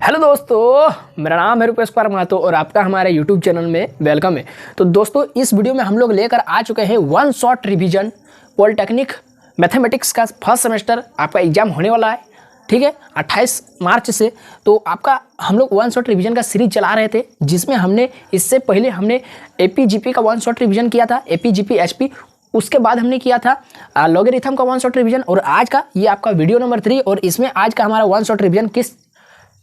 Hello दोस्तों, मेरा नाम है रूपेश कुमार महतो और आपका हमारे यूट्यूब चैनल में वेलकम है। तो दोस्तों, इस वीडियो में हम लोग लेकर आ चुके हैं one shot revision polytechnic mathematics का फर्स्ट सेमेस्टर। आपका एग्जाम होने वाला है, ठीक है, 28 मार्च से। तो आपका हम लोग वन शॉट रिवीजन का सीरीज चला रहे थे, जिसमें हमने इससे पहले हमने एपीजीपी का वन शॉट रिवीजन किया था, एपीजीपी एचपी। उसके बाद हमने किया था लॉगरिथम का वन शॉट रिवीजन, और आज का ये आपका वीडियो नंबर 3। और इसमें आज का हमारा वन शॉट रिवीजन किस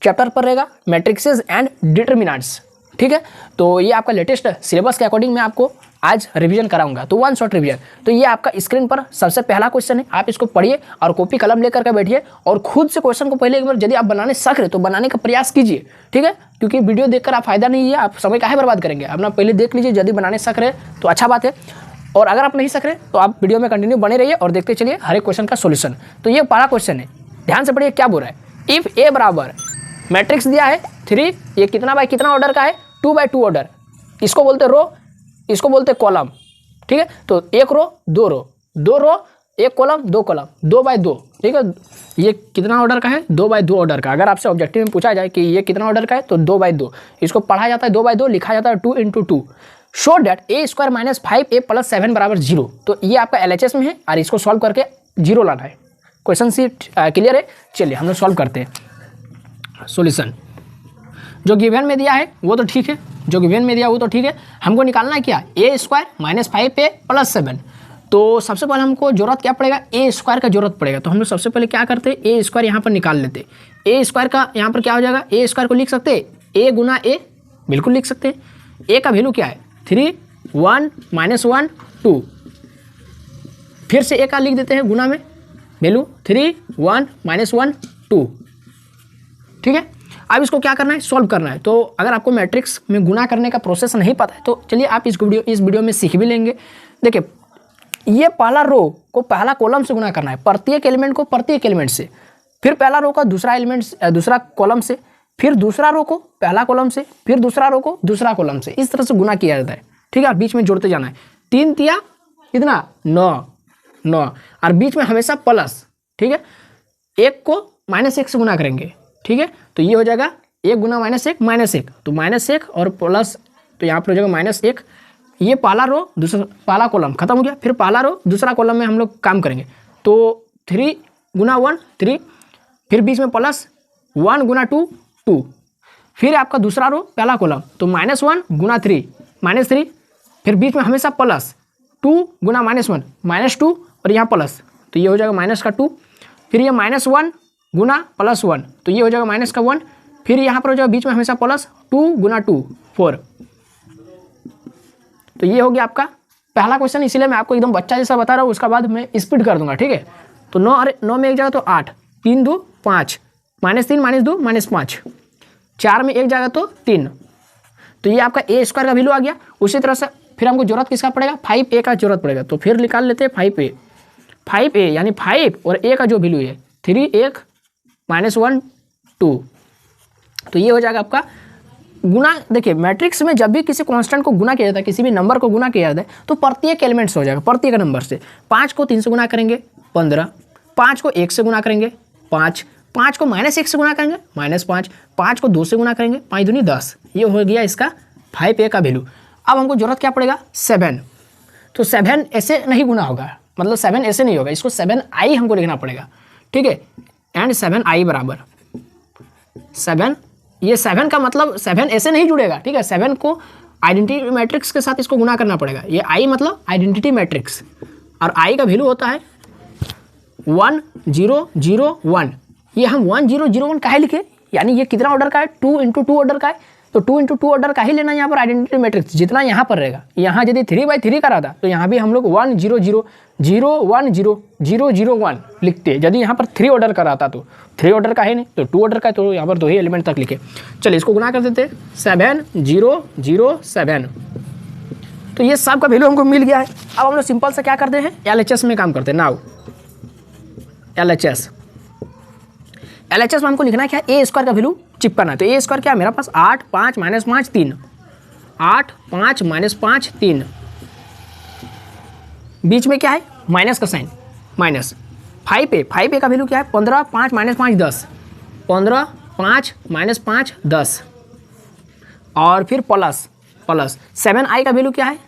चैप्टर पर रहेगा? मैट्रिक्सेस एंड डिटर्मिनेंट्स, ठीक है। तो ये आपका लेटेस्ट सिलेबस के अकॉर्डिंग मैं आपको आज रिवीजन कराऊंगा। तो वन शॉट रिवीजन, तो ये आपका स्क्रीन पर सबसे पहला क्वेश्चन है, आप इसको पढ़िए और कॉपी कलम लेकर के बैठिए और खुद से क्वेश्चन को पहले एक बार यदि आप बनाने सक रहे तो बनाने का प्रयास कीजिए, ठीक है। क्योंकि वीडियो देखकर आप फायदा नहीं है, आप समय काहे बर्बाद करेंगे। अपना पहले देख लीजिए, यदि बनाने सक रहे तो अच्छा बात है, और अगर आप नहीं सक रहे तो आप वीडियो में कंटिन्यू बने रहिए और देखते चलिए हर एक क्वेश्चन का सोल्यूशन। तो ये पहला क्वेश्चन है, ध्यान से पढ़िए क्या बोल रहा है। इफ ए बराबर मैट्रिक्स दिया है 3, ये कितना बाय कितना ऑर्डर का है? 2 बाय 2 ऑर्डर। इसको बोलते रो, इसको बोलते कॉलम, ठीक है। तो एक रो, दो रो, एक कॉलम, दो कॉलम, 2 बाय 2, ठीक है। ये कितना ऑर्डर का है? 2 बाय 2 ऑर्डर का। अगर आपसे ऑब्जेक्टिव में पूछा जाए कि ये कितना ऑर्डर का है, तो 2 बाय 2। इसको पढ़ा जाता है 2 बाय 2, लिखा जाता है 2 × 2। Show that A square minus 5a plus 7 बराबर 0। तो ये आपका LHS में है और इसको सॉल्व करके 0 लाना है। क्वेश्चन सीट क्लियर है? चलिए हम लोग सॉल्व करते हैं। सॉल्यूशन जो गिवन में दिया है वो तो ठीक है, जो गिवन में दिया वो तो ठीक है। हमको निकालना है क्या? ए स्क्वायर माइनस 5a प्लस 7। तो सबसे पहले हमको जरूरत क्या पड़ेगा? ए स्क्वायर का जरूरत पड़ेगा। तो हम लोग सबसे पहले क्या करते हैं? ए स्क्वायर यहाँ पर निकाल लेते हैं। ए स्क्वायर का यहाँ पर क्या हो जाएगा? ए स्क्वायर को लिख सकते हैं ए गुना ए, बिल्कुल लिख सकते हैं। ए का वैल्यू क्या है? 3, 1, -1, 2। फिर से ए का लिख देते हैं गुना में, वैल्यू 3, 1, -1, 2, ठीक है। अब इसको क्या करना है? सॉल्व करना है। तो अगर आपको मैट्रिक्स में गुना करने का प्रोसेस नहीं पता है तो चलिए आप इस वीडियो में सीख भी लेंगे। देखिए, ये पहला रो को पहला कॉलम से गुना करना है, प्रत्येक एलिमेंट को प्रत्येक एलिमेंट से, फिर पहला रो का दूसरा एलिमेंट दूसरा कॉलम से, फिर दूसरा रो को पहला कॉलम से, फिर दूसरा रो को दूसरा कॉलम से। इस तरह से गुना किया जाता है, ठीक है। बीच में जोड़ते जाना है। 3 तिया कितना? 9 और बीच में हमेशा प्लस, ठीक है। 1 को -1 से गुना करेंगे, ठीक है। तो ये हो जाएगा 1 गुना -1, तो -1 और प्लस, तो यहाँ पर हो जाएगा -1। ये पहला रो दूसरा पहला कॉलम खत्म हो गया, फिर पहला रो दूसरा कॉलम में हम लोग काम करेंगे। तो 3 गुना 1 3, फिर बीच में प्लस 1 गुना 2 2, फिर आपका दूसरा रो पहला कॉलम, तो -1 गुना 3 -3, फिर बीच में हमेशा प्लस 2 गुना -1 -2 और यहाँ प्लस, तो ये हो जाएगा माइनस का 2, फिर ये -1 गुना +1, तो ये हो जाएगा माइनस का 1, फिर यहाँ पर हो जाएगा बीच में हमेशा प्लस 2 गुना 2 4। तो ये हो गया आपका पहला क्वेश्चन। इसीलिए मैं आपको एकदम बच्चा जैसा बता रहा हूँ, उसका बाद मैं स्पीड कर दूंगा, ठीक है। तो 9 में एक जगह तो 8, 3 2 5, -3 -2 -5, 4 में एक जगह तो 3। तो ये आपका ए स्क्वायर का वैल्यू आ गया। उसी तरह से फिर हमको जरूरत किसका पड़ेगा? 5a का जरूरत पड़ेगा। तो फिर निकाल लेते हैं 5a यानी 5 और a का जो वैल्यू है 3 1 -1 2। तो ये हो जाएगा आपका गुना। देखिए, मैट्रिक्स में जब भी किसी कांस्टेंट को गुना किया जाता है, किसी भी नंबर को गुना किया जाता है, तो प्रत्येक एलिमेंट से हो जाएगा, प्रत्येक नंबर से। 5 को 3 से गुना करेंगे 15, 5 को 1 से गुना करेंगे 5, 5 को -1 से गुना करेंगे -5, 5 को 2 से गुना करेंगे 5 दूनी 10। ये हो गया इसका 5a का वैल्यू। अब हमको जरूरत क्या पड़ेगा? 7। तो 7 ऐसे नहीं गुना होगा, मतलब 7 ऐसे नहीं होगा, इसको 7i हमको लिखना पड़ेगा, ठीक है। एंड 7i बराबर 7। ये 7 का मतलब 7 ऐसे नहीं जुड़ेगा, ठीक है। 7 को आइडेंटिटी मैट्रिक्स के साथ इसको गुना करना पड़ेगा। ये i मतलब आइडेंटिटी मैट्रिक्स, और i का वैल्यू होता है 1 0 0 1। ये हम 1 0 0 1 काहे लिखे? यानी ये कितना ऑर्डर का है? 2 × 2 ऑर्डर का है, तो 2 × 2 ऑर्डर का ही लेना यहाँ पर आइडेंटिटी मैट्रिक्स, जितना यहाँ पर रहेगा। यहाँ यदि 3 बाय 3 का रहता तो यहाँ भी हम लोग 1 0 0 0 1 0 0 0 1 लिखते। यदि यहाँ पर 3 ऑर्डर का रहता तो 3 ऑर्डर का है नहीं, तो 2 ऑर्डर का है, तो यहाँ पर 2 ही एलिमेंट तक लिखे। चलिए इसको गुना कर देते, 7 0 0 7। तो ये सब का वैल्यू हमको मिल गया है। अब हम लोग सिंपल से क्या करते हैं? LHS में काम करते हैं। नाउ LHS में हमको लिखना है क्या? ए स्क्वायर का वैल्यू चिपकाना है। तो ए स्क्वायर क्या है मेरा पास? 8 5 -5 3, 8 5 -5 3, बीच में क्या है? माइनस का साइन, -5a का वैल्यू क्या है? 15 5 -5 10, 15 5 माइनस 5 10 और फिर प्लस 7i का वैल्यू क्या है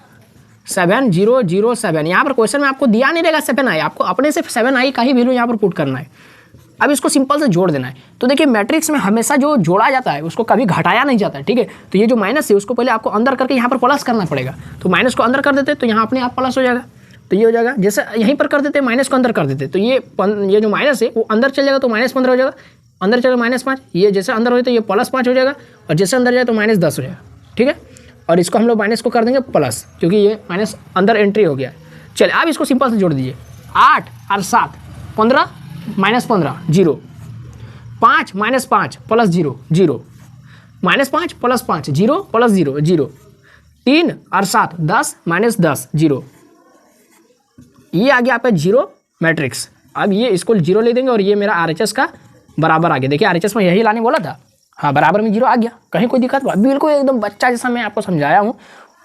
7007। यहाँ पर क्वेश्चन में आपको दिया नहीं रहेगा 7i, आपको अपने से 7i का ही वैल्यू यहाँ पर पुट करना है। अब इसको सिंपल से जोड़ देना है। तो देखिए मैट्रिक्स में हमेशा जो जोड़ा जाता है उसको कभी घटाया नहीं जाता है, ठीक है। तो ये जो माइनस है उसको पहले आपको अंदर करके यहाँ पर प्लस करना पड़ेगा। तो माइनस को अंदर कर देते तो यहाँ अपने आप प्लस हो जाएगा। तो ये हो जाएगा, जैसे यहीं पर कर देते माइनस को अंदर कर देते तो ये जो माइनस है वो अंदर चल जाएगा तो -15 हो जाएगा, अंदर चलेगा -5, ये जैसे अंदर हो तो ये +5 हो जाएगा और जैसे अंदर जाए तो -10 हो जाएगा, ठीक है। और इसको हम लोग माइनस को कर देंगे प्लस, क्योंकि ये माइनस अंदर एंट्री हो गया। चलिए अब इसको सिंपल से जोड़ दीजिए। 8 और 7 15 -15 0, 5 - 5 + 0 0, -5 + 5 0 + 0 0, 3 और 7 10 - 10 0। ये आ गया आपका 0 मैट्रिक्स। अब ये इसको 0 ले देंगे और ये मेरा RHS का बराबर आ गया। देखिए RHS में यही लाने बोला था, हाँ बराबर में 0 आ गया, कहीं कोई दिक्कत बिल्कुल एकदम बच्चा जैसा मैं आपको समझाया हूँ।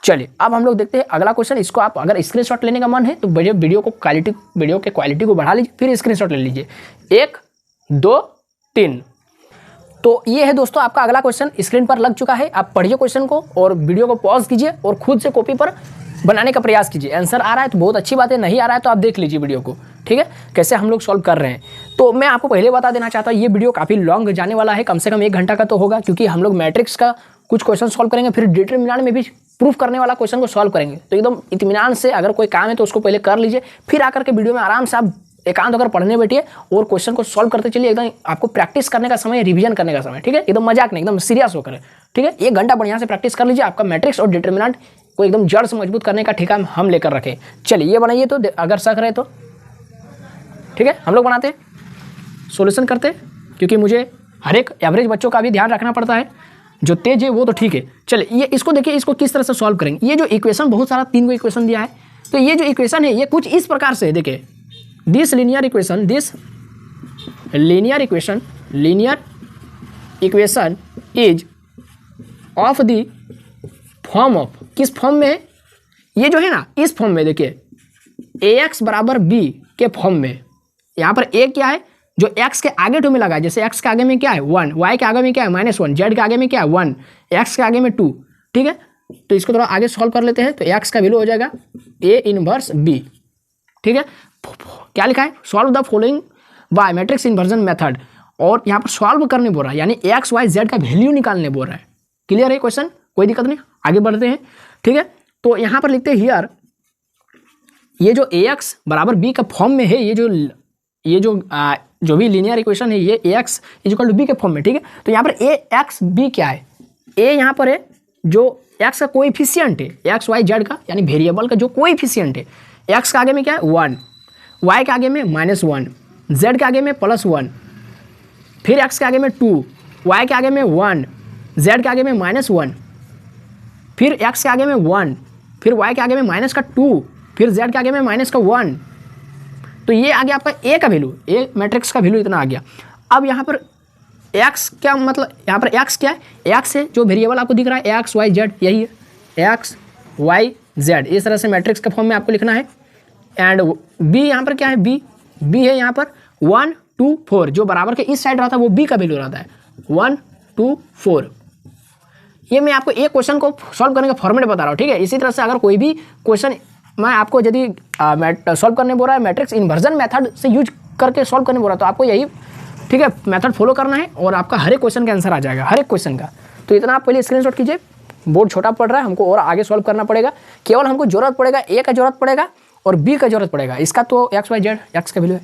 चलिए अब हम लोग देखते हैं अगला क्वेश्चन। इसको आप अगर स्क्रीनशॉट लेने का मन है तो वीडियो के क्वालिटी को बढ़ा लीजिए, फिर स्क्रीनशॉट ले लीजिए। 1 2 3। तो ये है दोस्तों आपका अगला क्वेश्चन स्क्रीन पर लग चुका है। आप पढ़िए क्वेश्चन को और वीडियो को पॉज कीजिए और खुद से कॉपी पर बनाने का प्रयास कीजिए। आंसर आ रहा है तो बहुत अच्छी बात है, नहीं आ रहा है तो आप देख लीजिए वीडियो को, ठीक है, कैसे हम लोग सॉल्व कर रहे हैं। तो मैं आपको पहले बता देना चाहता हूँ ये वीडियो काफ़ी लॉन्ग जाने वाला है, कम से कम 1 घंटा का तो होगा, क्योंकि हम लोग मैट्रिक्स का कुछ क्वेश्चन सॉल्व करेंगे, फिर डिटरमिनेंट में भी प्रूफ करने वाला क्वेश्चन को सॉल्व करेंगे। तो एकदम इत्मीनान से अगर कोई काम है तो उसको पहले कर लीजिए, फिर आकर के वीडियो में आराम से आप एकांत होकर पढ़ने बैठिए और क्वेश्चन को सॉल्व करते चलिए। एकदम आपको प्रैक्टिस करने का समय, रिवीजन करने का समय, ठीक है, एकदम मजाक नहीं, एकदम सीरियस होकर, ठीक है। 1 घंटा बढ़िया से प्रैक्टिस कर लीजिए। आपका मैट्रिक्स और डिटरमिनेंट को एकदम जड़ से मजबूत करने का ठेका हम लेकर रखें। चलिए ये बनाइए, तो अगर शक रहे तो ठीक है हम लोग बनाते हैं, सॉल्यूशन करते हैं, क्योंकि मुझे हर एक एवरेज बच्चों का भी ध्यान रखना पड़ता है। जो तेज है वो तो ठीक है। चलिए ये इसको देखिए, इसको किस तरह से सॉल्व करेंगे। ये जो इक्वेशन बहुत सारा 3 को इक्वेशन दिया है, तो ये जो इक्वेशन है ये कुछ इस प्रकार से है। देखिए this linear equation is of the form of, किस फॉर्म में है ये जो है ना, इस फॉर्म में। देखिए ax = b के फॉर्म में। यहाँ पर a क्या है जो x के आगे टू में लगा है, जैसे x के आगे में क्या है 1, y के आगे में क्या है -1, z के आगे में क्या है 1, x के आगे में 2, ठीक है। तो इसको थोड़ा आगे सॉल्व कर लेते हैं। तो x का वैल्यू हो जाएगा a इनवर्स b, ठीक है। क्या लिखा है, solve the following bye matrix inversion method, और यहाँ पर सॉल्व करने बोल रहा है, यानी x y z का वैल्यू निकालने बोल रहा है। क्लियर है क्वेश्चन, कोई दिक्कत नहीं, आगे बढ़ते हैं, ठीक है। तो यहाँ पर लिखते हैं हियर, ये जो ax = b का फॉर्म में है, ये जो भी लीनियर इक्वेशन है ये ax = b के फॉर्म में, ठीक है। तो यहाँ पर ax b क्या है, a यहाँ पर है जो x का कोएफिशिएंट है, x y z का, यानी वेरिएबल का जो कोएफिशिएंट है। x के आगे में क्या है 1, y के आगे में -1, z के आगे में +1, फिर x के आगे में 2, y के आगे में 1, z के आगे में -1, फिर x के आगे में 1, फिर y के आगे में -2, फिर z के आगे में -1। तो ये आ गया आपका a का वैल्यू, a मैट्रिक्स का वैल्यू इतना आ गया। अब यहाँ पर x क्या मतलब, यहाँ पर x क्या है, x है जो वेरिएबल आपको दिख रहा है x y z, यही है x y z, इस तरह से मैट्रिक्स के फॉर्म में आपको लिखना है। एंड b यहाँ पर क्या है, b है यहाँ पर 1 2 4, जो बराबर के इस साइड रहता है वो b का वैल्यू रहता है 1 2 4। ये मैं आपको एक क्वेश्चन को सॉल्व करने का फॉर्मेट बता रहा हूँ, ठीक है। इसी तरह से अगर कोई भी क्वेश्चन मैं आपको यदि सॉल्व करने बोल रहा है मैट्रिक्स इन्वर्जन मेथड से यूज करके सॉल्व करने बोल रहा है, तो आपको यही, ठीक है, मेथड फॉलो करना है और आपका हर एक क्वेश्चन का आंसर आ जाएगा, हर एक क्वेश्चन का। तो इतना आप पहले स्क्रीनशॉट कीजिए, बोर्ड छोटा पड़ रहा है हमको और आगे सॉल्व करना पड़ेगा। केवल हमको जरूरत पड़ेगा a का जरूरत पड़ेगा और b का जरूरत पड़ेगा, इसका तो x y z x का वैल्यू है,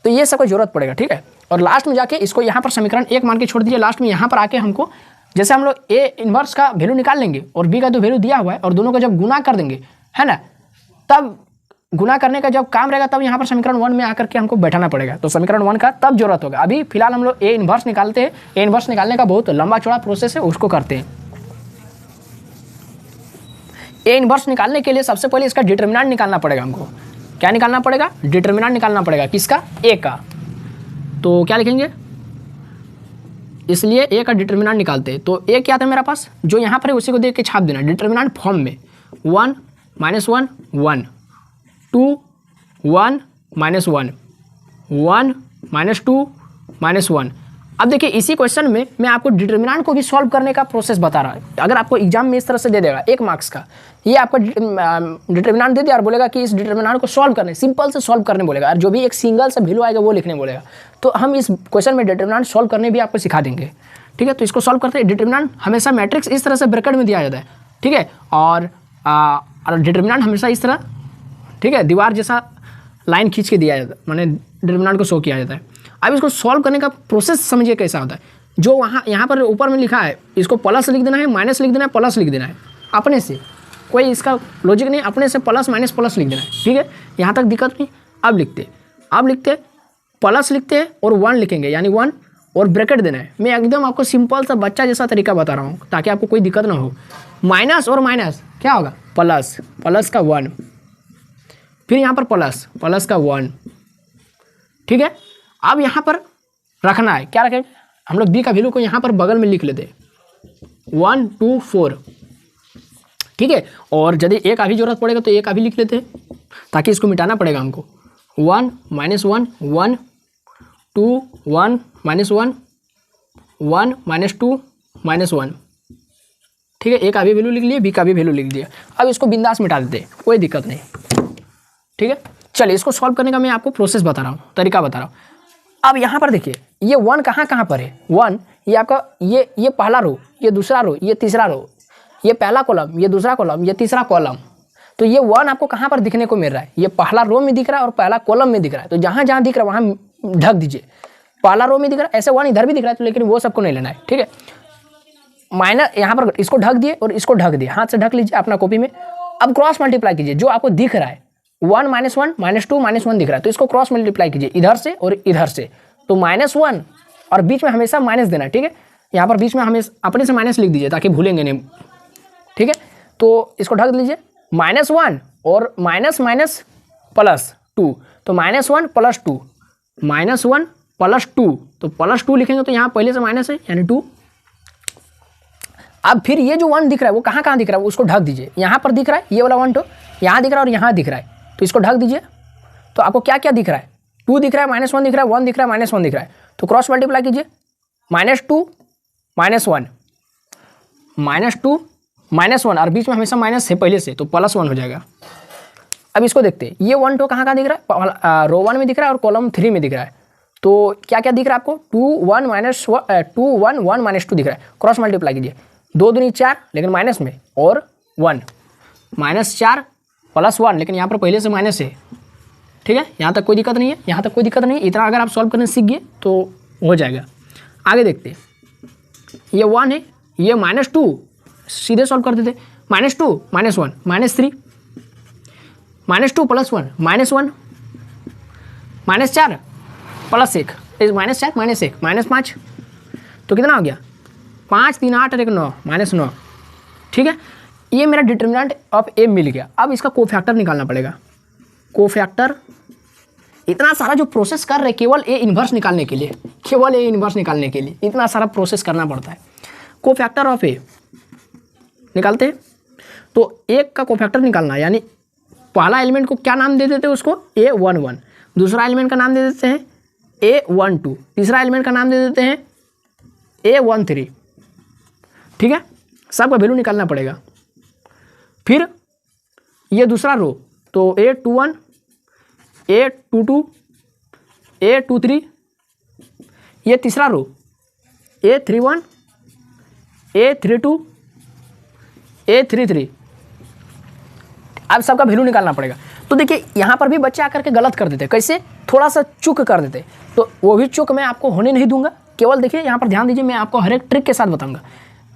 तो ये सबको जरूरत पड़ेगा, ठीक है। और लास्ट में जाके इसको यहाँ पर समीकरण 1 मान के छोड़ दीजिए। लास्ट में यहाँ पर आके हमको, जैसे हम लोग a इन्वर्स का वैल्यू निकाल लेंगे और b का तो वैल्यू दिया हुआ है, और दोनों का जब गुना कर देंगे, है ना, तब गुना करने का जब काम रहेगा तब यहाँ पर समीकरण 1 में आकर के हमको बैठाना पड़ेगा। तो समीकरण 1 का तब जरूरत होगा। अभी फिलहाल हम लोग a इन्वर्स निकालते हैं। a इन्वर्स निकालने का बहुत लंबा चौड़ा प्रोसेस है, उसको करते हैं। a इन्वर्स निकालने के लिए सबसे पहले इसका डिटरमिनेंट निकालना पड़ेगा हमको। क्या निकालना पड़ेगा, डिटरमिनेंट निकालना पड़ेगा, किसका, a का। तो क्या लिखेंगे, इसलिए a का डिटरमिनेंट निकालते हैं। तो a क्या था मेरा पास, जो यहाँ पर है उसी को देख के छाप देना डिटरमिनेंट फॉर्म में। 1 -1 1, 2 1 -1, 1 -2 -1, अब देखिए इसी क्वेश्चन में मैं आपको डिटर्मिनेंट को भी सॉल्व करने का प्रोसेस बता रहा हूँ। अगर आपको एग्जाम में इस तरह से दे देगा 1 मार्क्स का, ये आपका डिटर्मिनेंट दे दिया और बोलेगा कि इस डिटर्मिनेंट को सॉल्व करने, सिंपल से सॉल्व करने बोलेगा, और जो भी एक सिंगल सा वैल्यू आएगा वो लिखने बोलेगा। तो हम इस क्वेश्चन में डिटर्मिनेंट सॉल्व करने भी आपको सिखा देंगे, ठीक है। तो इसको सॉल्व करते हैं। डिटर्मिनेंट हमेशा मैट्रिक्स इस तरह से ब्रैकेट में दिया जाता है, ठीक है, और डिटर्मिनेंट हमेशा इस तरह, ठीक है, दीवार जैसा लाइन खींच के दिया जाता है, माने डिटर्मिनेंट को शो किया जाता है। अब इसको सॉल्व करने का प्रोसेस समझिए कैसा होता है। जो यहाँ पर ऊपर में लिखा है इसको प्लस लिख देना है, माइनस लिख देना है, प्लस लिख देना है अपने से, कोई इसका लॉजिक नहीं, अपने से प्लस माइनस प्लस लिख देना है, ठीक है। यहाँ तक दिक्कत नहीं। अब लिखते प्लस लिखते हैं और 1 लिखेंगे, यानी 1 और ब्रैकेट देना है। मैं एकदम आपको सिंपल सा बच्चा जैसा तरीका बता रहा हूँ ताकि आपको कोई दिक्कत ना हो। माइनस और माइनस क्या होगा, प्लस का 1, फिर यहाँ पर प्लस का 1, ठीक है। अब यहाँ पर रखना है, क्या रखेंगे हम लोग, बी का वैल्यू को यहाँ पर बगल में लिख लेते हैं 1 2 4, ठीक है। और यदि ए का भी जरूरत पड़ेगा तो ए का भी लिख लेते हैं ताकि इसको मिटाना पड़ेगा हमको। 1 -1 1 2 1 -1 1 -2 -1, ठीक है। ए का भी वैल्यू लिख लिया, बी का भी वैल्यू लिख दिया। अब इसको बिंदास मिटा देते हैं, कोई दिक्कत नहीं, ठीक है। चलिए इसको सॉल्व करने का मैं आपको प्रोसेस बता रहा हूँ, तरीका बता रहा हूँ। अब यहाँ पर देखिए ये 1 कहाँ पर है, 1 ये आपका ये पहला रो, ये दूसरा रो, ये तीसरा रो, ये पहला कॉलम, ये दूसरा कॉलम, ये तीसरा कॉलम। तो ये 1 आपको कहाँ पर दिखने को मिल रहा है, ये पहला रो में दिख रहा है और पहला कॉलम में दिख रहा है। तो जहाँ जहाँ दिख रहा है वहाँ ढक दीजिए। पहला रो में दिख रहा है, ऐसे 1 इधर भी दिख रहा है, तो लेकिन वो सबको नहीं लेना है, ठीक है। माइनस यहाँ पर इसको ढक दिए और इसको ढक दिए, हाथ से ढक लीजिए अपना कॉपी में। अब क्रॉस मल्टीप्लाई कीजिए, जो आपको दिख रहा है 1 -1 -2 -1 दिख रहा है, तो इसको क्रॉस मल्टीप्लाई कीजिए इधर से और इधर से। तो -1 और बीच में हमेशा माइनस देना है, ठीक है। यहाँ पर बीच में हमेशा अपने से माइनस लिख दीजिए ताकि भूलेंगे नहीं, ठीक है। तो इसको ढक दीजिए, -1 और माइनस माइनस प्लस 2, तो -1 + 2, -1 + 2, तो +2 लिखेंगे तो यहाँ पहले से माइनस है यानी 2। अब फिर ये जो 1 दिख रहा है वो कहाँ दिख रहा है, उसको ढक दीजिए। यहाँ पर दिख रहा है ये वाला 1 तो यहाँ दिख रहा है और यहाँ दिख रहा है, तो इसको ढक दीजिए। तो आपको क्या क्या दिख रहा है, 2 दिख रहा है, -1 दिख रहा है, 1 दिख रहा है, -1 दिख रहा है। तो क्रॉस मल्टीप्लाई कीजिए, -2 -1 -2 -1, और बीच में हमेशा माइनस है पहले से, तो +1 हो जाएगा। अब इसको देखते हैं, ये 1 तो कहाँ दिख रहा है, रो 1 में दिख रहा है और कॉलम 3 में दिख रहा है। तो क्या क्या दिख रहा है आपको, 2 1 1 -2 दिख रहा है। क्रॉस मल्टीप्लाई कीजिए, 2 दूनी 4 लेकिन माइनस में, और 1 -4 + 1, लेकिन यहाँ पर पहले से माइनस है, ठीक है। यहाँ तक कोई दिक्कत नहीं है, यहाँ तक कोई दिक्कत नहीं। इतना अगर आप सॉल्व करने सीख गए तो हो जाएगा। आगे देखते हैं, ये 1 है, ये -2 सीधे सॉल्व कर देते, -2 -1 -3 -2 + 1 -1 -4 + 1 -4 -1 -5, तो कितना हो गया, 5 3 8 और 1 9 -9, ठीक है। ये मेरा डिटर्मिनेंट ऑफ ए मिल गया। अब इसका कोफैक्टर निकालना पड़ेगा। कोफैक्टर, इतना सारा जो प्रोसेस कर रहे केवल ए इन्वर्स निकालने के लिए, केवल ए इन्वर्स निकालने के लिए इतना सारा प्रोसेस करना पड़ता है। कोफैक्टर ऑफ ए निकालते हैं, तो एक का कोफैक्टर निकालना है, यानी पहला एलिमेंट को क्या नाम दे देते हैं उसको A11, दूसरा एलिमेंट का नाम दे देते हैं A12, तीसरा एलिमेंट का नाम दे देते हैं A13, ठीक है। सबका वैल्यू निकालना पड़ेगा। फिर ये दूसरा रो, तो A21 A22 A23, ये तीसरा रो A31 A32 A33। अब सबका वैल्यू निकालना पड़ेगा। तो देखिए यहाँ पर भी बच्चे आकर के गलत कर देते हैं, कैसे, थोड़ा सा चूक कर देते, तो वो भी चूक मैं आपको होने नहीं दूंगा। केवल देखिए यहाँ पर ध्यान दीजिए, मैं आपको हर एक ट्रिक के साथ बताऊंगा।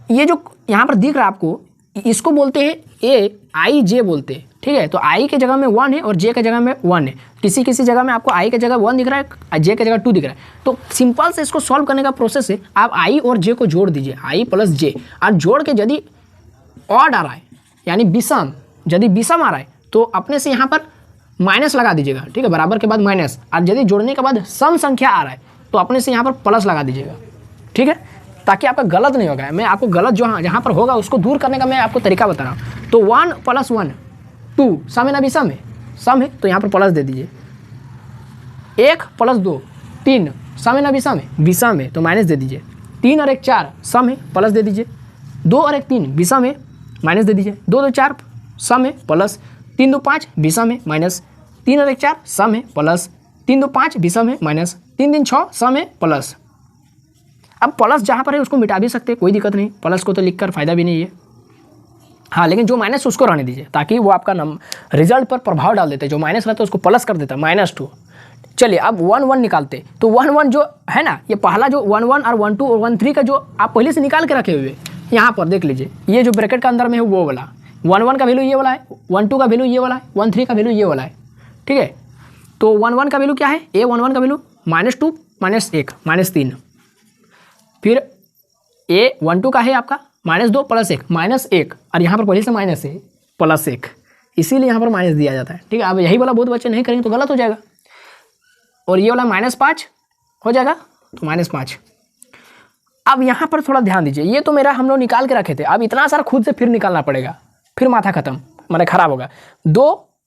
ये जो यहाँ पर दिख रहा है आपको, इसको बोलते हैं AIJ बोलते हैं, ठीक है। तो I के जगह में 1 है और J के जगह में 1 है। किसी किसी जगह में आपको I के जगह 1 दिख रहा है, J के जगह 2 दिख रहा है। तो सिंपल से इसको सॉल्व करने का प्रोसेस है, आप I और J को जोड़ दीजिए, I + J, और जोड़ के यदि ऑड आ रहा है यानी विषम, यदि विषम आ रहा है तो अपने से यहाँ पर माइनस लगा दीजिएगा, ठीक है, बराबर के बाद माइनस, और यदि जोड़ने के बाद सम संख्या आ रहा है तो अपने से यहाँ पर प्लस लगा दीजिएगा, ठीक है, ताकि आपका गलत नहीं होगा। मैं आपको गलत जो जहाँ पर होगा उसको दूर करने का मैं आपको तरीका बता रहा हूँ। तो 1 + 1 2, सम है ना, विषम है, सम है, तो यहाँ पर प्लस दे दीजिए। 1 + 2 3, सम है ना विषम है, विषम है तो माइनस दे दीजिए। 3 और 1 4 सम है, प्लस दे दीजिए। 2 और 1 3 विषम है, माइनस दे दीजिए। 2 2 4 सम है, प्लस। 3 2 5 विषम है, माइनस। 3 और 1 4 सम है, प्लस। 3 2 5 विषम है, माइनस। 3 3 6 सम है, प्लस। अब प्लस जहाँ पर है उसको मिटा भी सकते हैं, कोई दिक्कत नहीं, प्लस को तो लिखकर फायदा भी नहीं है। हाँ, लेकिन जो माइनस उसको रहने दीजिए ताकि वो आपका रिजल्ट पर प्रभाव डाल देते हैं। जो माइनस रहता है उसको प्लस कर देता है, -2। चलिए अब 1 1 निकालते, तो 1 1 जो है ना, ये पहला जो 1 1 और 1 2 और 1 3 का जो आप पहले से निकाल के रखे हुए, यहाँ पर देख लीजिए, ये जो ब्रैकेट का अंदर में है वो वाला 1 1 का वैल्यू ये वाला है, 1 2 का वैल्यू ये वाला है, 1 3 का वैल्यू ये वाला है। ठीक है, तो 1 1 का वैल्यू क्या है, A11 का वैल्यू -2 -1 -3। फिर A12 का है आपका -2 + 1 -1, और यहाँ पर पहले से माइनस है +1, इसीलिए यहाँ पर माइनस दिया जाता है। ठीक है, अब यही वाला बहुत बच्चे नहीं करेंगे तो गलत हो जाएगा। और ये वाला -5 हो जाएगा तो -5। अब यहाँ पर थोड़ा ध्यान दीजिए, ये तो मेरा हम लोग निकाल के रखे थे, अब इतना सारा खुद से फिर निकालना पड़ेगा, फिर माथा खत्म, माने खराब होगा।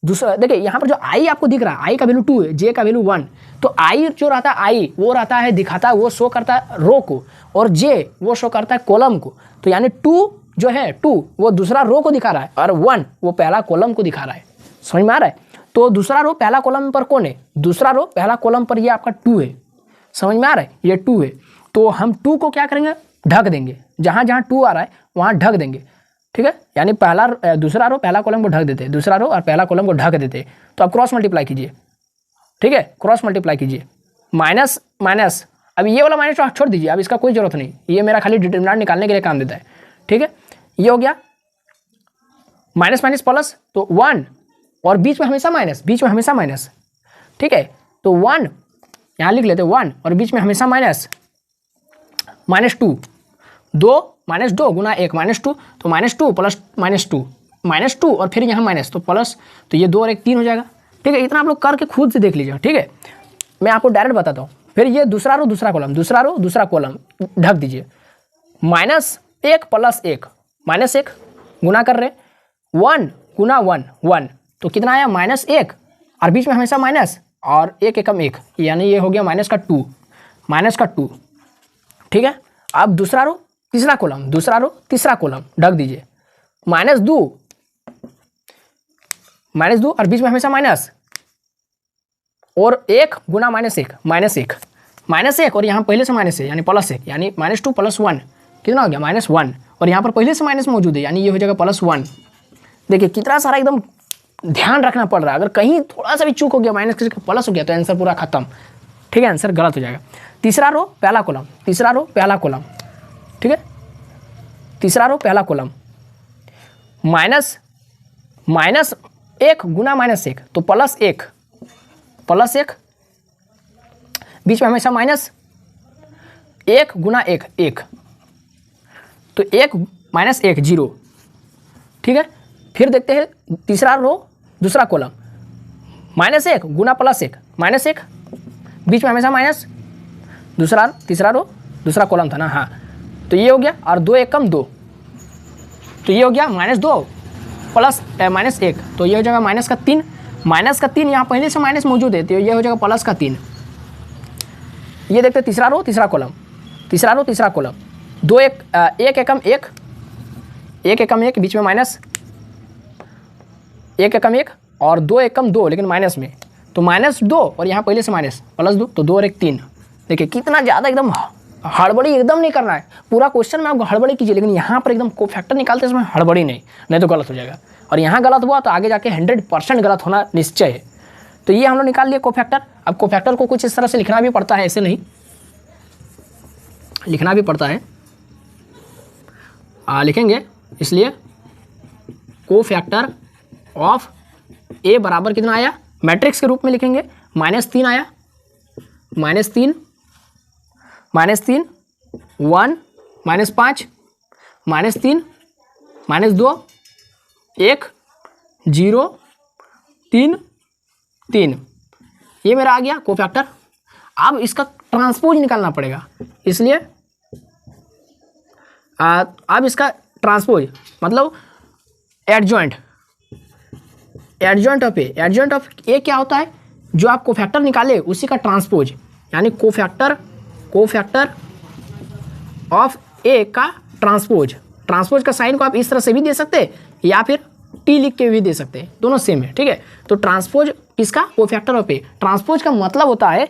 दूसरा देखिए, यहाँ पर जो आई आपको दिख रहा है, आई का वैल्यू 2 है, जे का वैल्यू 1, तो आई जो रहता है, आई वो रहता है दिखाता है, वो शो करता है रो को, और जे वो शो करता है कॉलम को। तो यानी 2 जो है 2 वो दूसरा रो को दिखा रहा है, और 1 वो पहला कॉलम को दिखा रहा है। समझ में आ रहा है? तो दूसरा रो पहला कॉलम पर कौन है, दूसरा रो पहला कॉलम पर ये आपका 2 है। समझ में आ रहा है? ये 2 है, तो हम 2 को क्या करेंगे, ढक देंगे, जहाँ जहाँ 2 आ रहा है वहाँ ढक देंगे। ठीक है, यानी दूसरा रो पहला कॉलम को ढक देते, दूसरा रो और पहला कॉलम को ढक देते। तो आप क्रॉस मल्टीप्लाई कीजिए। ठीक है, क्रॉस मल्टीप्लाई कीजिए, माइनस माइनस, अब ये वाला माइनस छोड़ दीजिए, अब इसका कोई जरूरत नहीं, ये मेरा खाली डिटरमिनेंट निकालने के लिए काम देता है। ठीक है, ये हो गया माइनस माइनस प्लस, तो 1, और बीच में हमेशा माइनस, बीच में हमेशा माइनस। ठीक है, तो 1 यहाँ लिख लेते, 1 और बीच में हमेशा माइनस, -2, 2 -2 गुना 1 -2, तो -2 प्लस -2 और फिर यहाँ माइनस, तो प्लस, तो ये 2 और 1 3 हो जाएगा। ठीक है, इतना आप लोग करके खुद से देख लीजिए। ठीक है, मैं आपको डायरेक्ट बताता हूँ। फिर ये दूसरा रो दूसरा कॉलम, दूसरा रो दूसरा कॉलम ढक दीजिए, -1 + 1 -1 गुना कर रहे, 1 गुना 1 1, तो कितना आया -1, और बीच में हमेशा माइनस, और 1 एकम 1, यानी ये हो गया -2। ठीक है, अब दूसरा रो तीसरा कॉलम, दूसरा रो तीसरा कॉलम ढक दीजिए, -2 और बीच में हमेशा माइनस, और 1 गुना -1 और यहाँ पहले से माइनस है यानी +1, यानी -2 + 1 कितना हो गया -1, और यहाँ पर पहले से माइनस मौजूद है यानी ये हो जाएगा +1। देखिए कितना सारा एकदम ध्यान रखना पड़ रहा है, अगर कहीं थोड़ा सा भी चूक हो गया, माइनस किसी का प्लस हो गया तो आंसर पूरा खत्म। ठीक है, आंसर गलत हो जाएगा। तीसरा रो पहला कॉलम, तीसरा रो पहला कॉलम, ठीक है, तीसरा रो पहला कॉलम, -1 गुना -1, तो +1 बीच में हमेशा माइनस, 1 गुना 1 1, तो 1 - 1 0। ठीक है, फिर देखते हैं तीसरा रो दूसरा कॉलम, -1 गुना +1 -1, बीच में हमेशा माइनस, तीसरा रो दूसरा कॉलम था ना, हाँ, तो ये हो गया, और 2 एकम 2, तो ये हो गया -2 प्लस -1, तो ये हो जाएगा -3, -3 यहाँ पहले से माइनस मौजूद है, तो ये हो जाएगा +3। ये देखते हैं तीसरा रो तीसरा कॉलम, तीसरा रो तीसरा कॉलम, 1 एकम 1, 1 एकम 1 बीच में माइनस, 1 एकम 1 और 2 एकम 2 लेकिन माइनस में, तो -2 और यहाँ पहले से माइनस +2, तो 2 और 1 3। देखिए कितना ज़्यादा एकदम हड़बड़ी एकदम नहीं करना है, पूरा क्वेश्चन में आप हड़बड़ी कीजिए, लेकिन यहाँ पर एकदम कोफैक्टर निकालते समय हड़बड़ी नहीं तो गलत हो जाएगा, और यहाँ गलत हुआ तो आगे जाके 100% गलत होना निश्चय है। तो ये हम लोग निकाल लिए कोफैक्टर। अब कोफैक्टर को कुछ इस तरह से लिखना भी पड़ता है, ऐसे नहीं लिखना भी पड़ता है, लिखेंगे, इसलिए कोफैक्टर ऑफ ए बराबर कितना आया, मैट्रिक्स के रूप में लिखेंगे, -3 आया, -3 1 -5 -3 -2 1 0 3 3, ये मेरा आ गया कोफैक्टर। अब इसका ट्रांसपोज निकालना पड़ेगा, इसलिए अब इसका ट्रांसपोज मतलब एडजॉइंट ऑफ ए क्या होता है, जो आप कोफैक्टर निकाले उसी का ट्रांसपोज, यानी कोफैक्टर ऑफ ए का ट्रांसपोज का साइन को आप इस तरह से भी दे सकते हैं या फिर टी लिख के भी दे सकते हैं, दोनों सेम है, ठीक है। तो ट्रांसपोज किसका, कोफैक्टर ऑफ ए। ट्रांसपोज का मतलब होता है